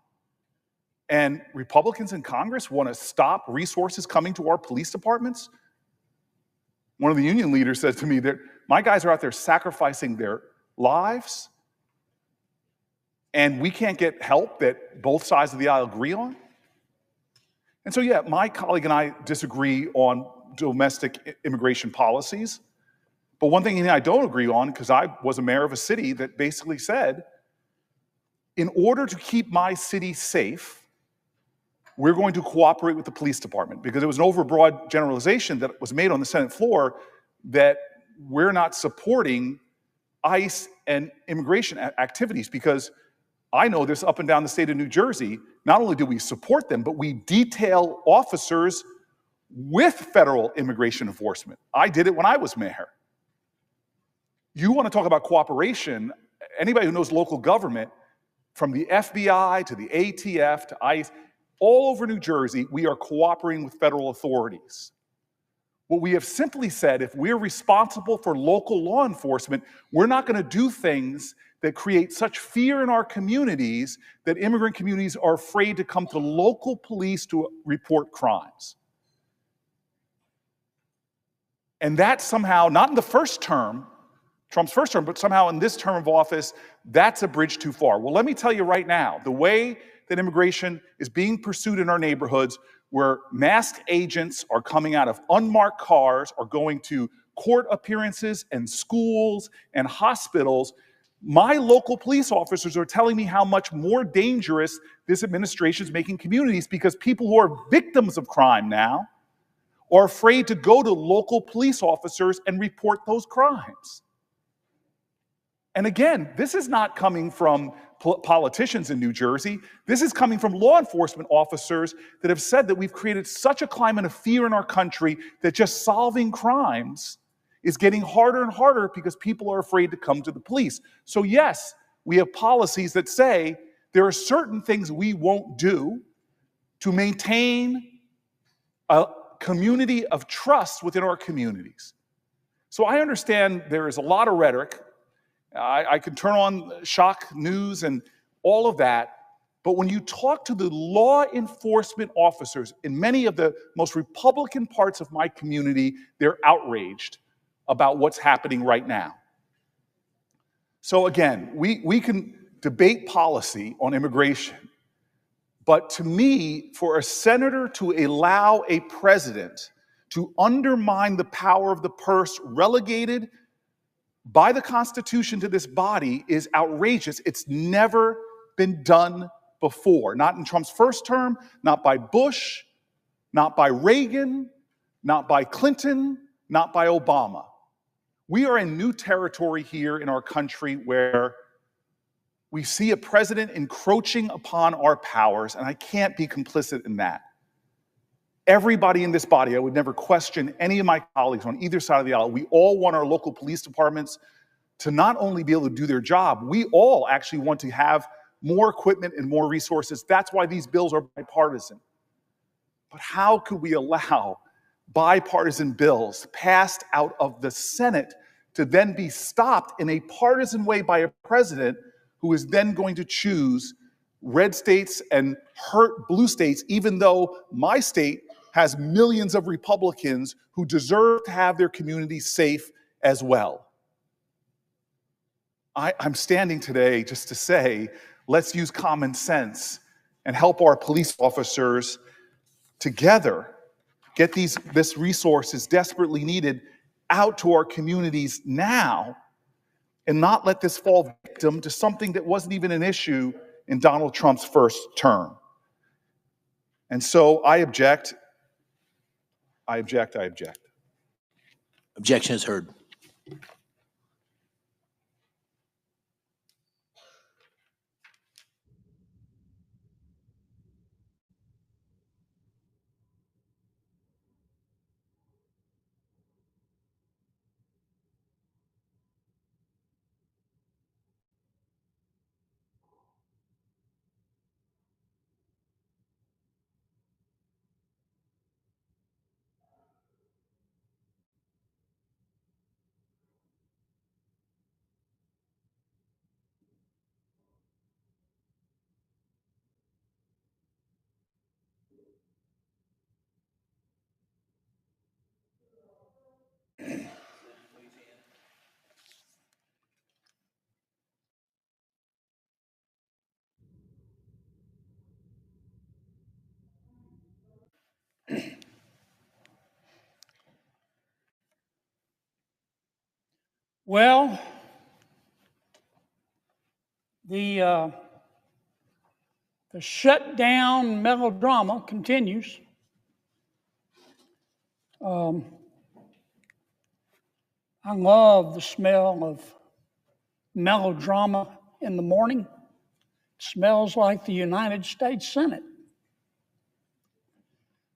D: and Republicans in Congress want to stop resources coming to our police departments? One of the union leaders says to me that my guys are out there sacrificing their lives, and we can't get help that both sides of the aisle agree on? And so, yeah, my colleague and I disagree on domestic immigration policies. But one thing I don't agree on, because I was a mayor of a city that basically said, in order to keep my city safe, we're going to cooperate with the police department, because it was an overbroad generalization that was made on the Senate floor that we're not supporting ICE and immigration activities, because I know this up and down the state of New Jersey. Not only do we support them, but we detail officers with federal immigration enforcement. I did it when I was mayor. You want to talk about cooperation, anybody who knows local government, from the FBI to the ATF to ICE, all over New Jersey, we are cooperating with federal authorities. What we have simply said, if we're responsible for local law enforcement, we're not going to do things that create such fear in our communities that immigrant communities are afraid to come to local police to report crimes. And that somehow, not in the first term, Trump's first term, but somehow in this term of office, that's a bridge too far. Well, let me tell you right now, the way that immigration is being pursued in our neighborhoods, where masked agents are coming out of unmarked cars, are going to court appearances and schools and hospitals, my local police officers are telling me how much more dangerous this administration is making communities, because people who are victims of crime now are afraid to go to local police officers and report those crimes. And again, this is not coming from politicians in New Jersey. This is coming from law enforcement officers that have said that we've created such a climate of fear in our country that just solving crimes is getting harder and harder because people are afraid to come to the police. So yes, we have policies that say there are certain things we won't do to maintain a community of trust within our communities. So I understand there is a lot of rhetoric. I can turn on shock news and all of that, but when you talk to the law enforcement officers in many of the most Republican parts of my community, they're outraged about what's happening right now. So again, we can debate policy on immigration, but to me, for a senator to allow a president to undermine the power of the purse relegated by the Constitution to this body is outrageous. It's never been done before. Not in Trump's first term, not by Bush, not by Reagan, not by Clinton, not by Obama. We are in new territory here in our country where we see a president encroaching upon our powers, and I can't be complicit in that. Everybody in this body, I would never question any of my colleagues on either side of the aisle. We all want our local police departments to not only be able to do their job, we all actually want to have more equipment and more resources. That's why these bills are bipartisan. But how could we allow bipartisan bills passed out of the Senate to then be stopped in a partisan way by a president who is then going to choose red states and hurt blue states, even though my state has millions of Republicans who deserve to have their communities safe as well. I'm standing today just to say, let's use common sense and help our police officers together get this resource is desperately needed out to our communities now, and not let this fall victim to something that wasn't even an issue in Donald Trump's first term. And so I object. I object.
U: Objection is heard.
F: Well, the shutdown melodrama continues. I love the smell of melodrama in the morning. It smells like the United States Senate.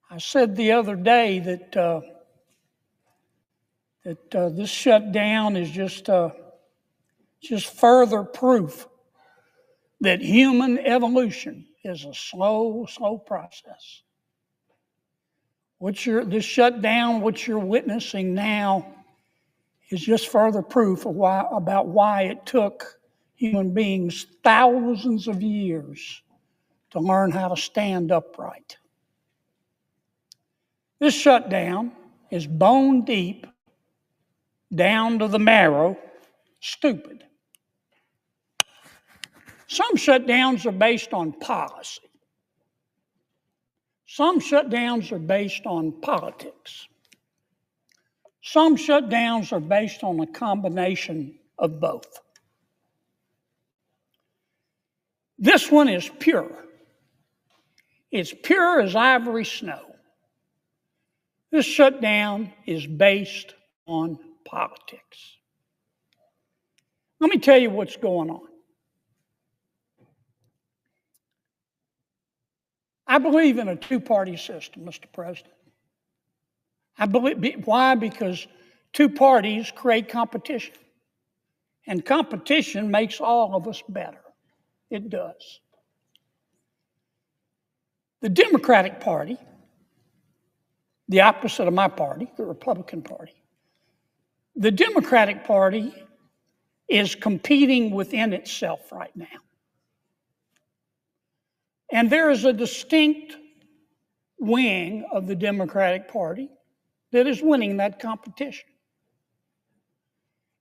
F: I said the other day that this shutdown is just further proof that human evolution is a slow process. This shutdown, what you're witnessing now, is just further proof of why it took human beings thousands of years to learn how to stand upright. This shutdown is bone deep, down to the marrow, stupid. Some shutdowns are based on policy. Some shutdowns are based on politics. Some shutdowns are based on a combination of both. This one is pure. It's pure as ivory snow. This shutdown is based on politics. Let me tell you what's going on. I believe in a two-party system, Mr. President. Why? Because two parties create competition. And competition makes all of us better. It does. The Democratic Party, the opposite of my party, the Republican Party, the Democratic Party is competing within itself right now. And there is a distinct wing of the Democratic Party that is winning that competition.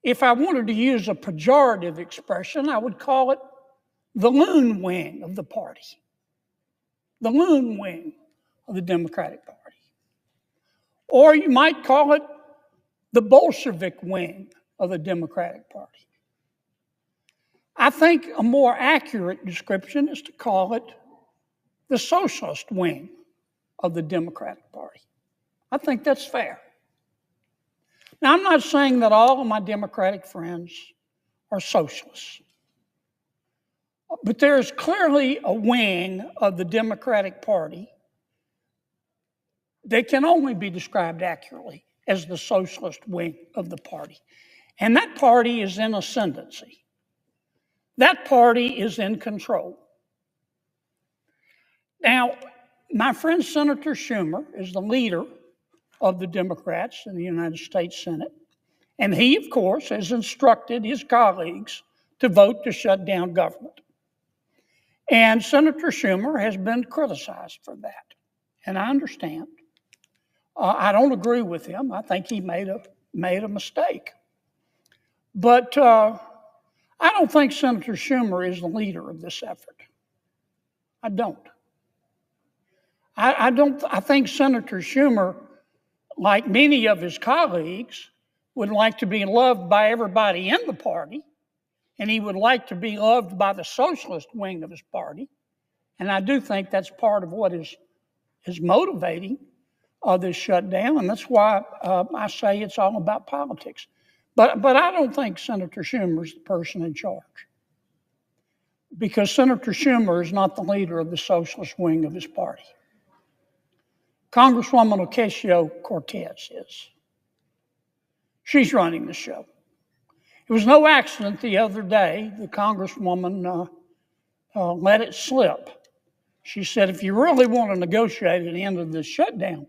F: If I wanted to use a pejorative expression, I would call it the loon wing of the party. The loon wing of the Democratic Party. Or you might call it the Bolshevik wing of the Democratic Party. I think a more accurate description is to call it the socialist wing of the Democratic Party. I think that's fair. Now, I'm not saying that all of my Democratic friends are socialists, but there is clearly a wing of the Democratic Party that can only be described accurately as the socialist wing of the party. And that party is in ascendancy. That party is in control. Now, my friend Senator Schumer is the leader of the Democrats in the United States Senate. And he, of course, has instructed his colleagues to vote to shut down government. And Senator Schumer has been criticized for that, and I understand. I don't agree with him. I think he made a mistake. But I don't think Senator Schumer is the leader of this effort. I don't. I think Senator Schumer, like many of his colleagues, would like to be loved by everybody in the party, and he would like to be loved by the socialist wing of his party. And I do think that's part of what is motivating this shutdown, and that's why I say it's all about politics. But I don't think Senator Schumer is the person in charge, because Senator Schumer is not the leader of the socialist wing of his party. Congresswoman Ocasio-Cortez is. She's running the show. It was no accident the other day the Congresswoman let it slip. She said, if you really want to negotiate at the end of this shutdown,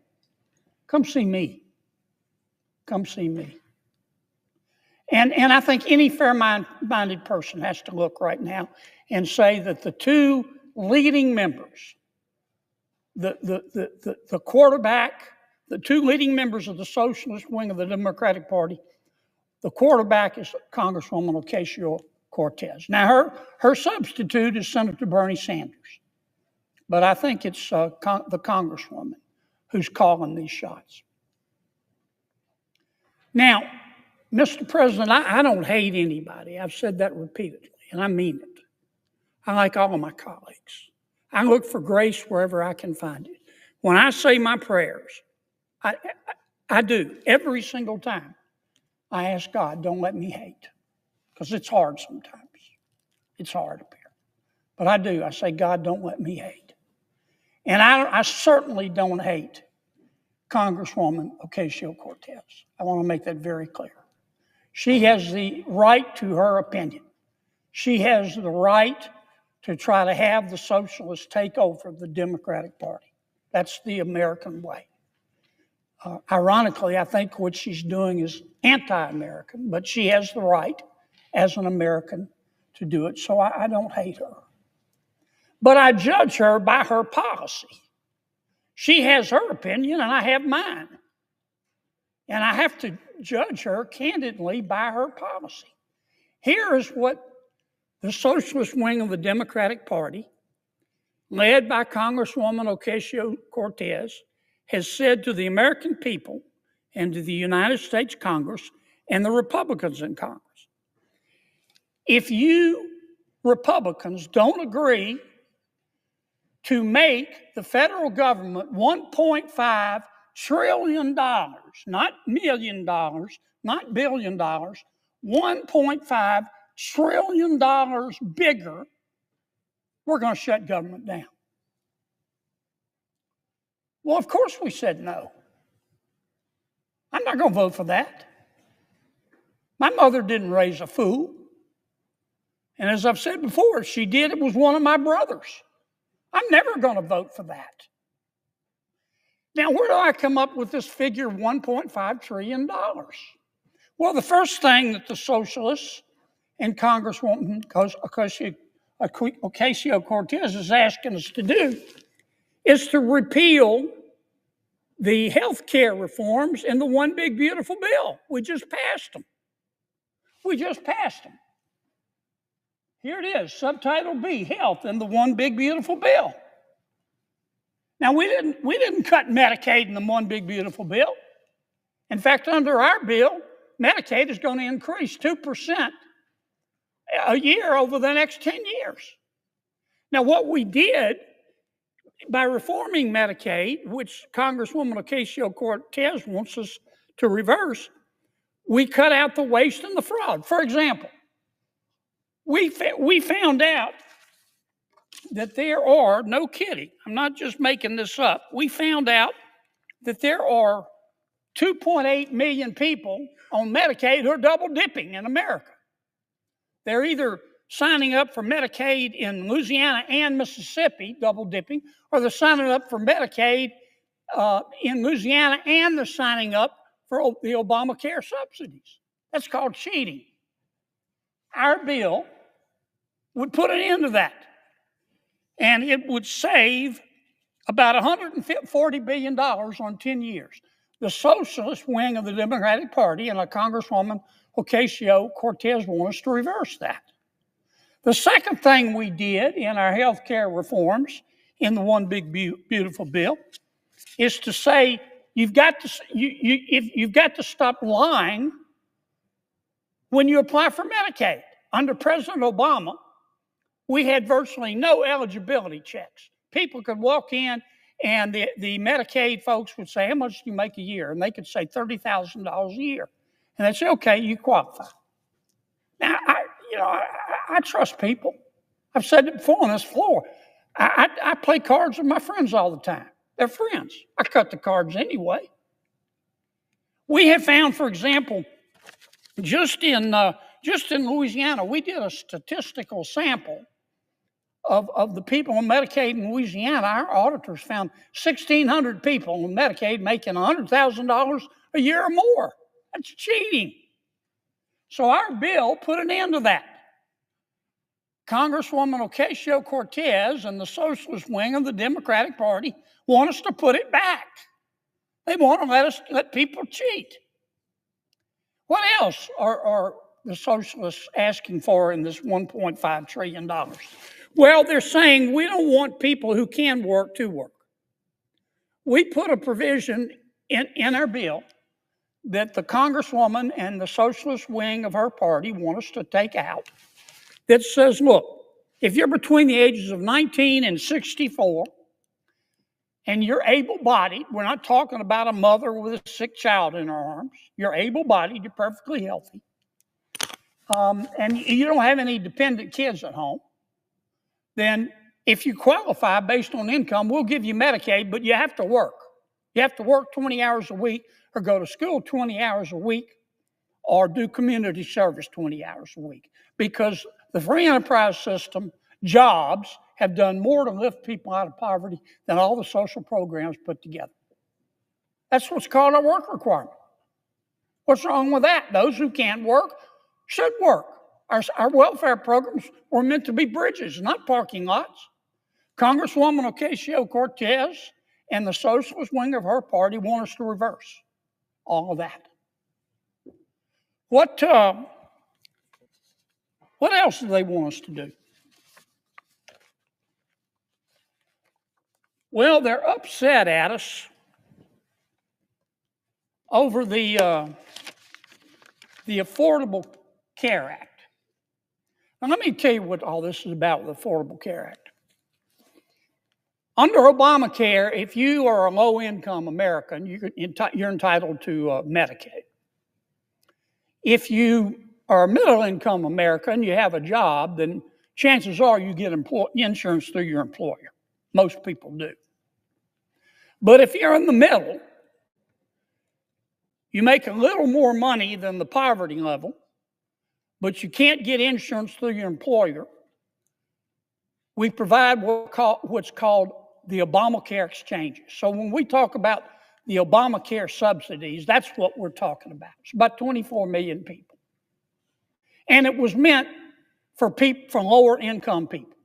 F: come see me. Come see me. And I think any fair-minded person has to look right now and say that the two leading members, the quarterback, the two leading members of the socialist wing of the Democratic Party, the quarterback is Congresswoman Ocasio-Cortez. Now, her substitute is Senator Bernie Sanders. But I think it's the Congresswoman who's calling these shots. Now, Mr. President, I don't hate anybody. I've said that repeatedly, and I mean it. I like all of my colleagues. I look for grace wherever I can find it. When I say my prayers, I do. Every single time I ask God, don't let me hate, because it's hard sometimes. It's hard up here. But I do. I say, God, don't let me hate. And I certainly don't hate Congresswoman Ocasio-Cortez. I want to make that very clear. She has the right to her opinion. She has the right to try to have the socialists take over the Democratic Party. That's the American way. Ironically, I think what she's doing is anti-American, but she has the right as an American to do it, so I don't hate her. But I judge her by her policy. She has her opinion, and I have mine. And I have to judge her candidly by her policy. Here is what the socialist wing of the Democratic Party, led by Congresswoman Ocasio-Cortez, has said to the American people and to the United States Congress and the Republicans in Congress. If you Republicans don't agree to make the federal government $1.5 trillion, not $1 million, not $1 billion, $1.5 trillion bigger, we're going to shut government down. Well, of course we said no. I'm not going to vote for that. My mother didn't raise a fool. And as I've said before, if she did, it was one of my brothers. I'm never going to vote for that. Now, where do I come up with this figure of $1.5 trillion? Well, the first thing that the socialists and Congresswoman Ocasio-Cortez is asking us to do is to repeal the health care reforms in the One Big Beautiful Bill. We just passed them. We just passed them. Here it is, Subtitle B, Health in the One Big Beautiful Bill. Now, we didn't cut Medicaid in the One Big Beautiful Bill. In fact, under our bill, Medicaid is going to increase 2% a year over the next 10 years. Now, what we did by reforming Medicaid, which Congresswoman Ocasio-Cortez wants us to reverse, we cut out the waste and the fraud. For example, we found out that there are, no kidding, I'm not just making this up, we found out that there are 2.8 million people on Medicaid who are double dipping in America. They're either signing up for Medicaid in Louisiana and Mississippi, double dipping, or they're signing up for Medicaid in Louisiana and they're signing up for the Obamacare subsidies. That's called cheating. Our bill would put an end to that. and it would save about $140 billion on 10 years. The socialist wing of the Democratic Party and Congresswoman Ocasio-Cortez want us to reverse that. The second thing we did in our health care reforms in the One Big Beautiful Bill is to say you've got to stop lying when you apply for Medicaid. Under President Obama, we had virtually no eligibility checks. People could walk in and the Medicaid folks would say, how much do you make a year? And they could say $30,000 a year. And they'd say, okay, you qualify. Now, I trust people. I've said it before on this floor. I play cards with my friends all the time. They're friends. I cut the cards anyway. We have found, for example, just in Louisiana, we did a statistical sample of the people on Medicaid in Louisiana. Our auditors found 1,600 people on Medicaid making $100,000 a year or more. That's cheating. So our bill put an end to that. Congresswoman Ocasio-Cortez and the socialist wing of the Democratic Party want us to put it back. They want to let people cheat. What else are the socialists asking for in this $1.5 trillion? Well, they're saying we don't want people who can work to work. We put a provision in our bill that the Congresswoman and the socialist wing of her party want us to take out that says, look, if you're between the ages of 19 and 64 and you're able-bodied, we're not talking about a mother with a sick child in her arms, you're able-bodied, you're perfectly healthy, and you don't have any dependent kids at home, then if you qualify based on income, we'll give you Medicaid, but you have to work. You have to work 20 hours a week or go to school 20 hours a week or do community service 20 hours a week, because the free enterprise system, jobs, have done more to lift people out of poverty than all the social programs put together. That's what's called a work requirement. What's wrong with that? Those who can't work should work. Our welfare programs were meant to be bridges, not parking lots. Congresswoman Ocasio-Cortez and the socialist wing of her party want us to reverse all of that. What else do they want us to do? Well, they're upset at us over the Affordable Care Act. Now, let me tell you what all this is about with the Affordable Care Act. Under Obamacare, if you are a low-income American, you're entitled to Medicaid. If you are a middle-income American, you have a job, then chances are you get insurance through your employer. Most people do. But if you're in the middle, you make a little more money than the poverty level, but you can't get insurance through your employer, we provide what's called the Obamacare exchanges. So when we talk about the Obamacare subsidies, that's what we're talking about. It's about 24 million people. And it was meant for people, for lower income people.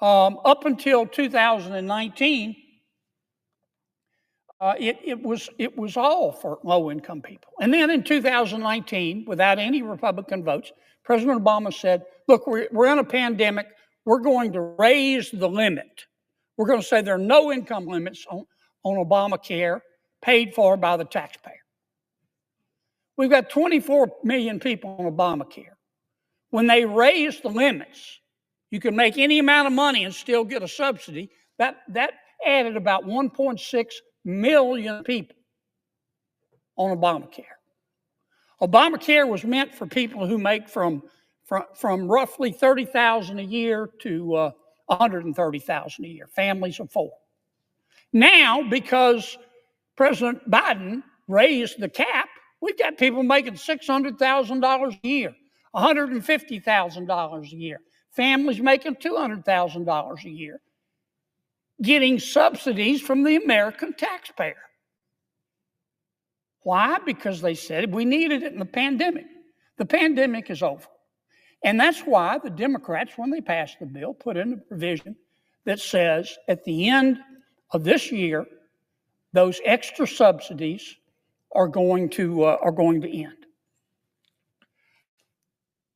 F: Up until 2019, it was all for low-income people. And then in 2019, without any Republican votes, President Obama said, look, we're in a pandemic. We're going to raise the limit. We're going to say there are no income limits on Obamacare paid for by the taxpayer. We've got 24 million people on Obamacare. When they raised the limits, you can make any amount of money and still get a subsidy. That added about 1.6 million people on Obamacare. Obamacare was meant for people who make from roughly $30,000 a year to $130,000 a year, families of four. Now, because President Biden raised the cap, we've got people making $600,000 a year, $150,000 a year, families making $200,000 a year, getting subsidies from the American taxpayer. Why? Because they said we needed it in the pandemic. The pandemic is over. And that's why the Democrats, when they passed the bill, put in a provision that says at the end of this year, those extra subsidies are going to end.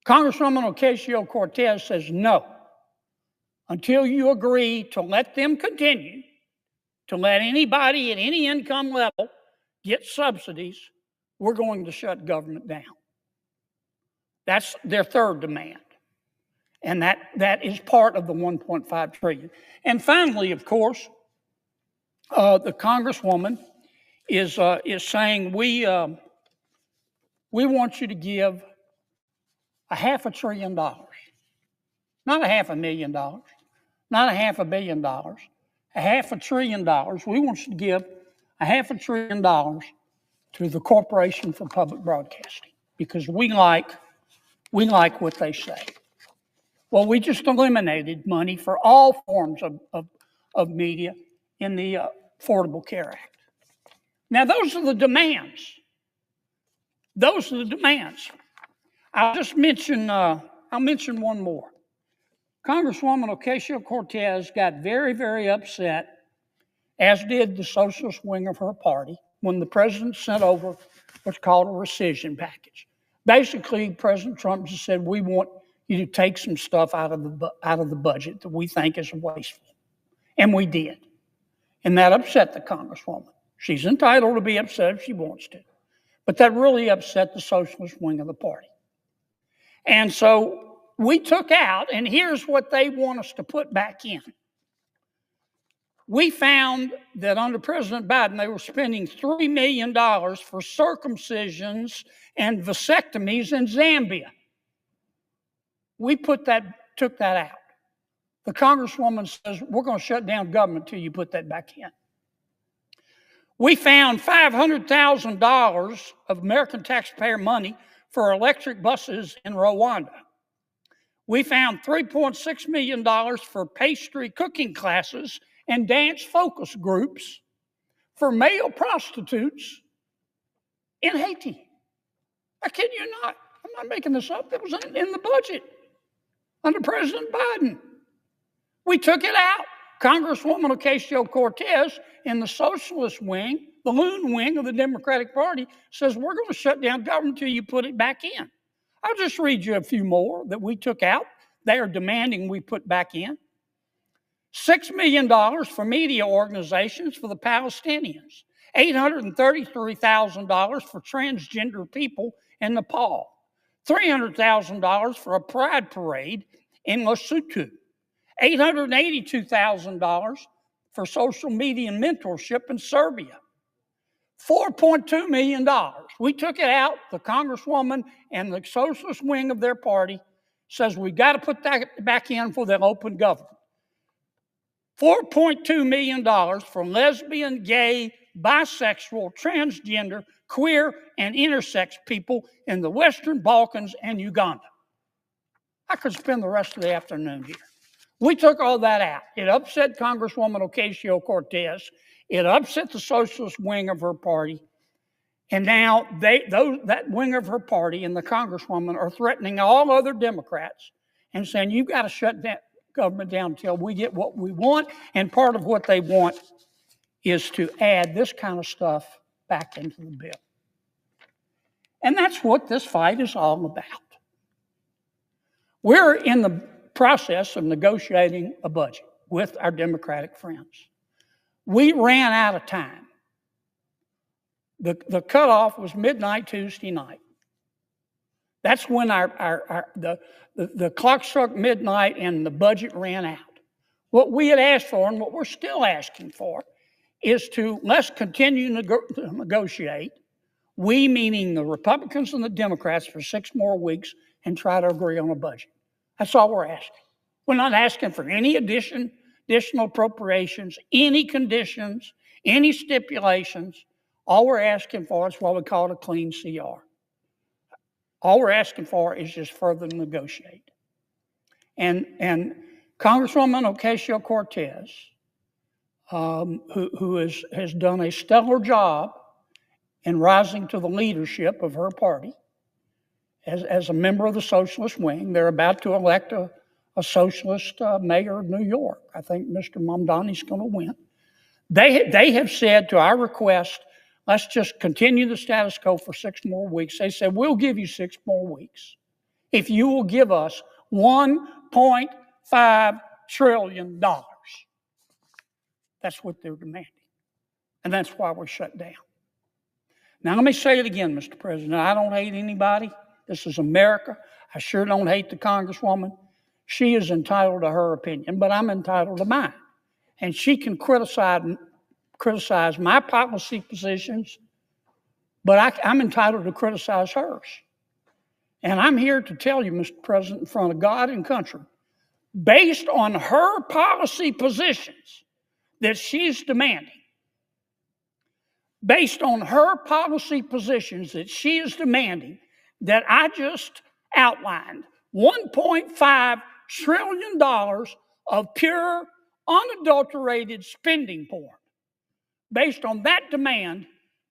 F: Congresswoman Ocasio-Cortez says no. Until you agree to let them continue, to let anybody at any income level get subsidies, we're going to shut government down. That's their third demand. And that is part of the $1.5 trillion. And finally, of course, the Congresswoman is saying we want you to give $500 billion, not $500,000, not $500 million, $500 billion. We want you to give $500 billion to the Corporation for Public Broadcasting because we like what they say. Well, we just eliminated money for all forms of media in the Affordable Care Act. Now, those are the demands. Those are the demands. I'll mention one more. Congresswoman Ocasio-Cortez got very, very upset, as did the socialist wing of her party, when the president sent over what's called a rescission package. Basically, President Trump just said, we want you to take some stuff out of the budget that we think is wasteful. And we did. And that upset the Congresswoman. She's entitled to be upset if she wants to. But that really upset the socialist wing of the party. And so we took out, and here's what they want us to put back in. We found that under President Biden, they were spending $3 million for circumcisions and vasectomies in Zambia. We took that out. The Congresswoman says, we're going to shut down government till you put that back in. We found $500,000 of American taxpayer money for electric buses in Rwanda. We found $3.6 million for pastry cooking classes and dance focus groups for male prostitutes in Haiti. I kid you not. I'm not making this up. It was in the budget under President Biden. We took it out. Congresswoman Ocasio-Cortez in the socialist wing, the loon wing of the Democratic Party, says we're going to shut down government until you put it back in. I'll just read you a few more that we took out. They are demanding we put back in. $6 million for media organizations for the Palestinians. $833,000 for transgender people in Nepal. $300,000 for a pride parade in Lesotho. $882,000 for social media mentorship in Serbia. $4.2 million. We took it out. The Congresswoman and the socialist wing of their party says we got to put that back in for the open government. $4.2 million for lesbian, gay, bisexual, transgender, queer, and intersex people in the Western Balkans and Uganda. I could spend the rest of the afternoon here. We took all that out. It upset Congresswoman Ocasio-Cortez. It upset the socialist wing of her party. And now that wing of her party and the Congresswoman are threatening all other Democrats and saying, you've got to shut that government down until we get what we want. And part of what they want is to add this kind of stuff back into the bill. And that's what this fight is all about. We're in the process of negotiating a budget with our Democratic friends. We ran out of time. The cutoff was midnight Tuesday night. That's when the clock struck midnight and the budget ran out. What we had asked for and what we're still asking for is let's continue to negotiate. We, meaning the Republicans and the Democrats, for 6 more weeks and try to agree on a budget. That's all we're asking. We're not asking for any additional appropriations, any conditions, any stipulations. All we're asking for is what we call a clean CR. All we're asking for is just further negotiate. And Congresswoman Ocasio-Cortez, who has done a stellar job in rising to the leadership of her party, as a member of the socialist wing. They're about to elect a socialist mayor of New York. I think Mr. Mamdani's going to win. They have said to our request, let's just continue the status quo for 6 more weeks. They said, we'll give you 6 more weeks if you will give us $1.5 trillion. That's what they're demanding. And that's why we're shut down. Now, let me say it again, Mr. President. I don't hate anybody. This is America. I sure don't hate the Congresswoman. She is entitled to her opinion, but I'm entitled to mine. And she can criticize my policy positions, but I'm entitled to criticize hers. And I'm here to tell you, Mr. President, in front of God and country, based on her policy positions that she's demanding, based on her policy positions that she is demanding, that I just outlined, $1.5 trillion of pure, unadulterated spending porn. Based on that demand,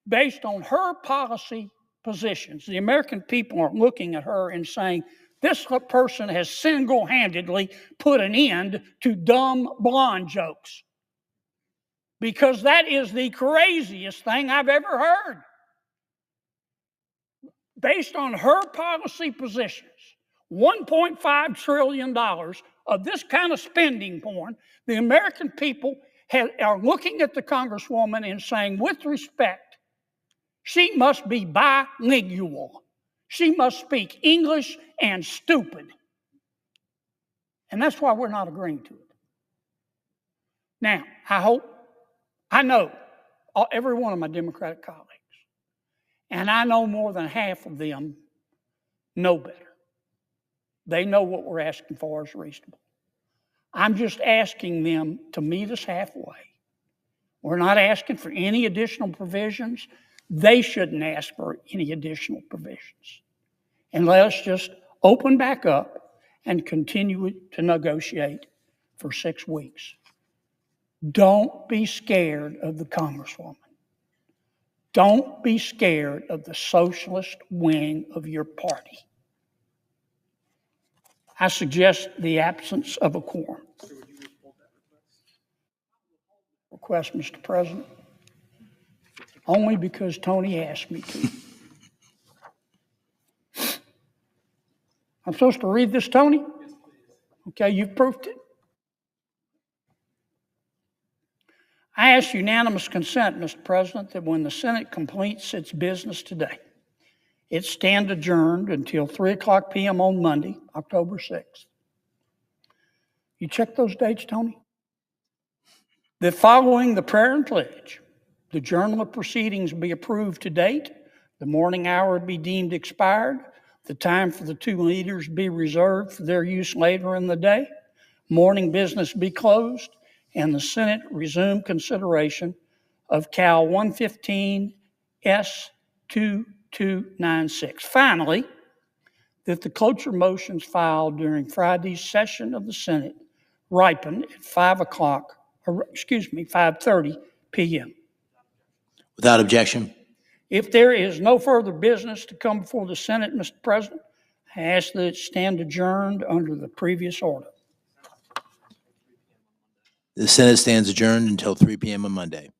F: based on her policy positions, the American people are looking at her and saying, this person has single-handedly put an end to dumb blonde jokes. Because that is the craziest thing I've ever heard. Based on her policy positions, $1.5 trillion of this kind of spending porn, the American people are looking at the Congresswoman and saying, with respect, she must be bilingual. She must speak English and stupid. And that's why we're not agreeing to it. Now, I know every one of my Democratic colleagues, and I know more than half of them know better. They know what we're asking for is reasonable. I'm just asking them to meet us halfway. We're not asking for any additional provisions. They shouldn't ask for any additional provisions. And let us just open back up and continue to negotiate for 6 weeks. Don't be scared of the Congresswoman. Don't be scared of the socialist wing of your party. I suggest the absence of a quorum. Request, Mr. President, only because Tony asked me to. I'm supposed to read this, Tony? Okay, you've proved it. I ask unanimous consent, Mr. President, that when the Senate completes its business today, it stand adjourned until 3:00 p.m. on Monday, October 6th. You check those dates, Tony? That following the prayer and pledge, the journal of proceedings be approved to date, the morning hour be deemed expired, the time for the 2 leaders be reserved for their use later in the day, morning business be closed, and the Senate resume consideration of Cal 115 S2296. Finally, that the cloture motions filed during Friday's session of the Senate ripen at 5:30 p.m.
U: Without objection.
F: If there is no further business to come before the Senate, Mr. President, I ask that it stand adjourned under the previous order.
U: The Senate stands adjourned until 3 p.m. on Monday.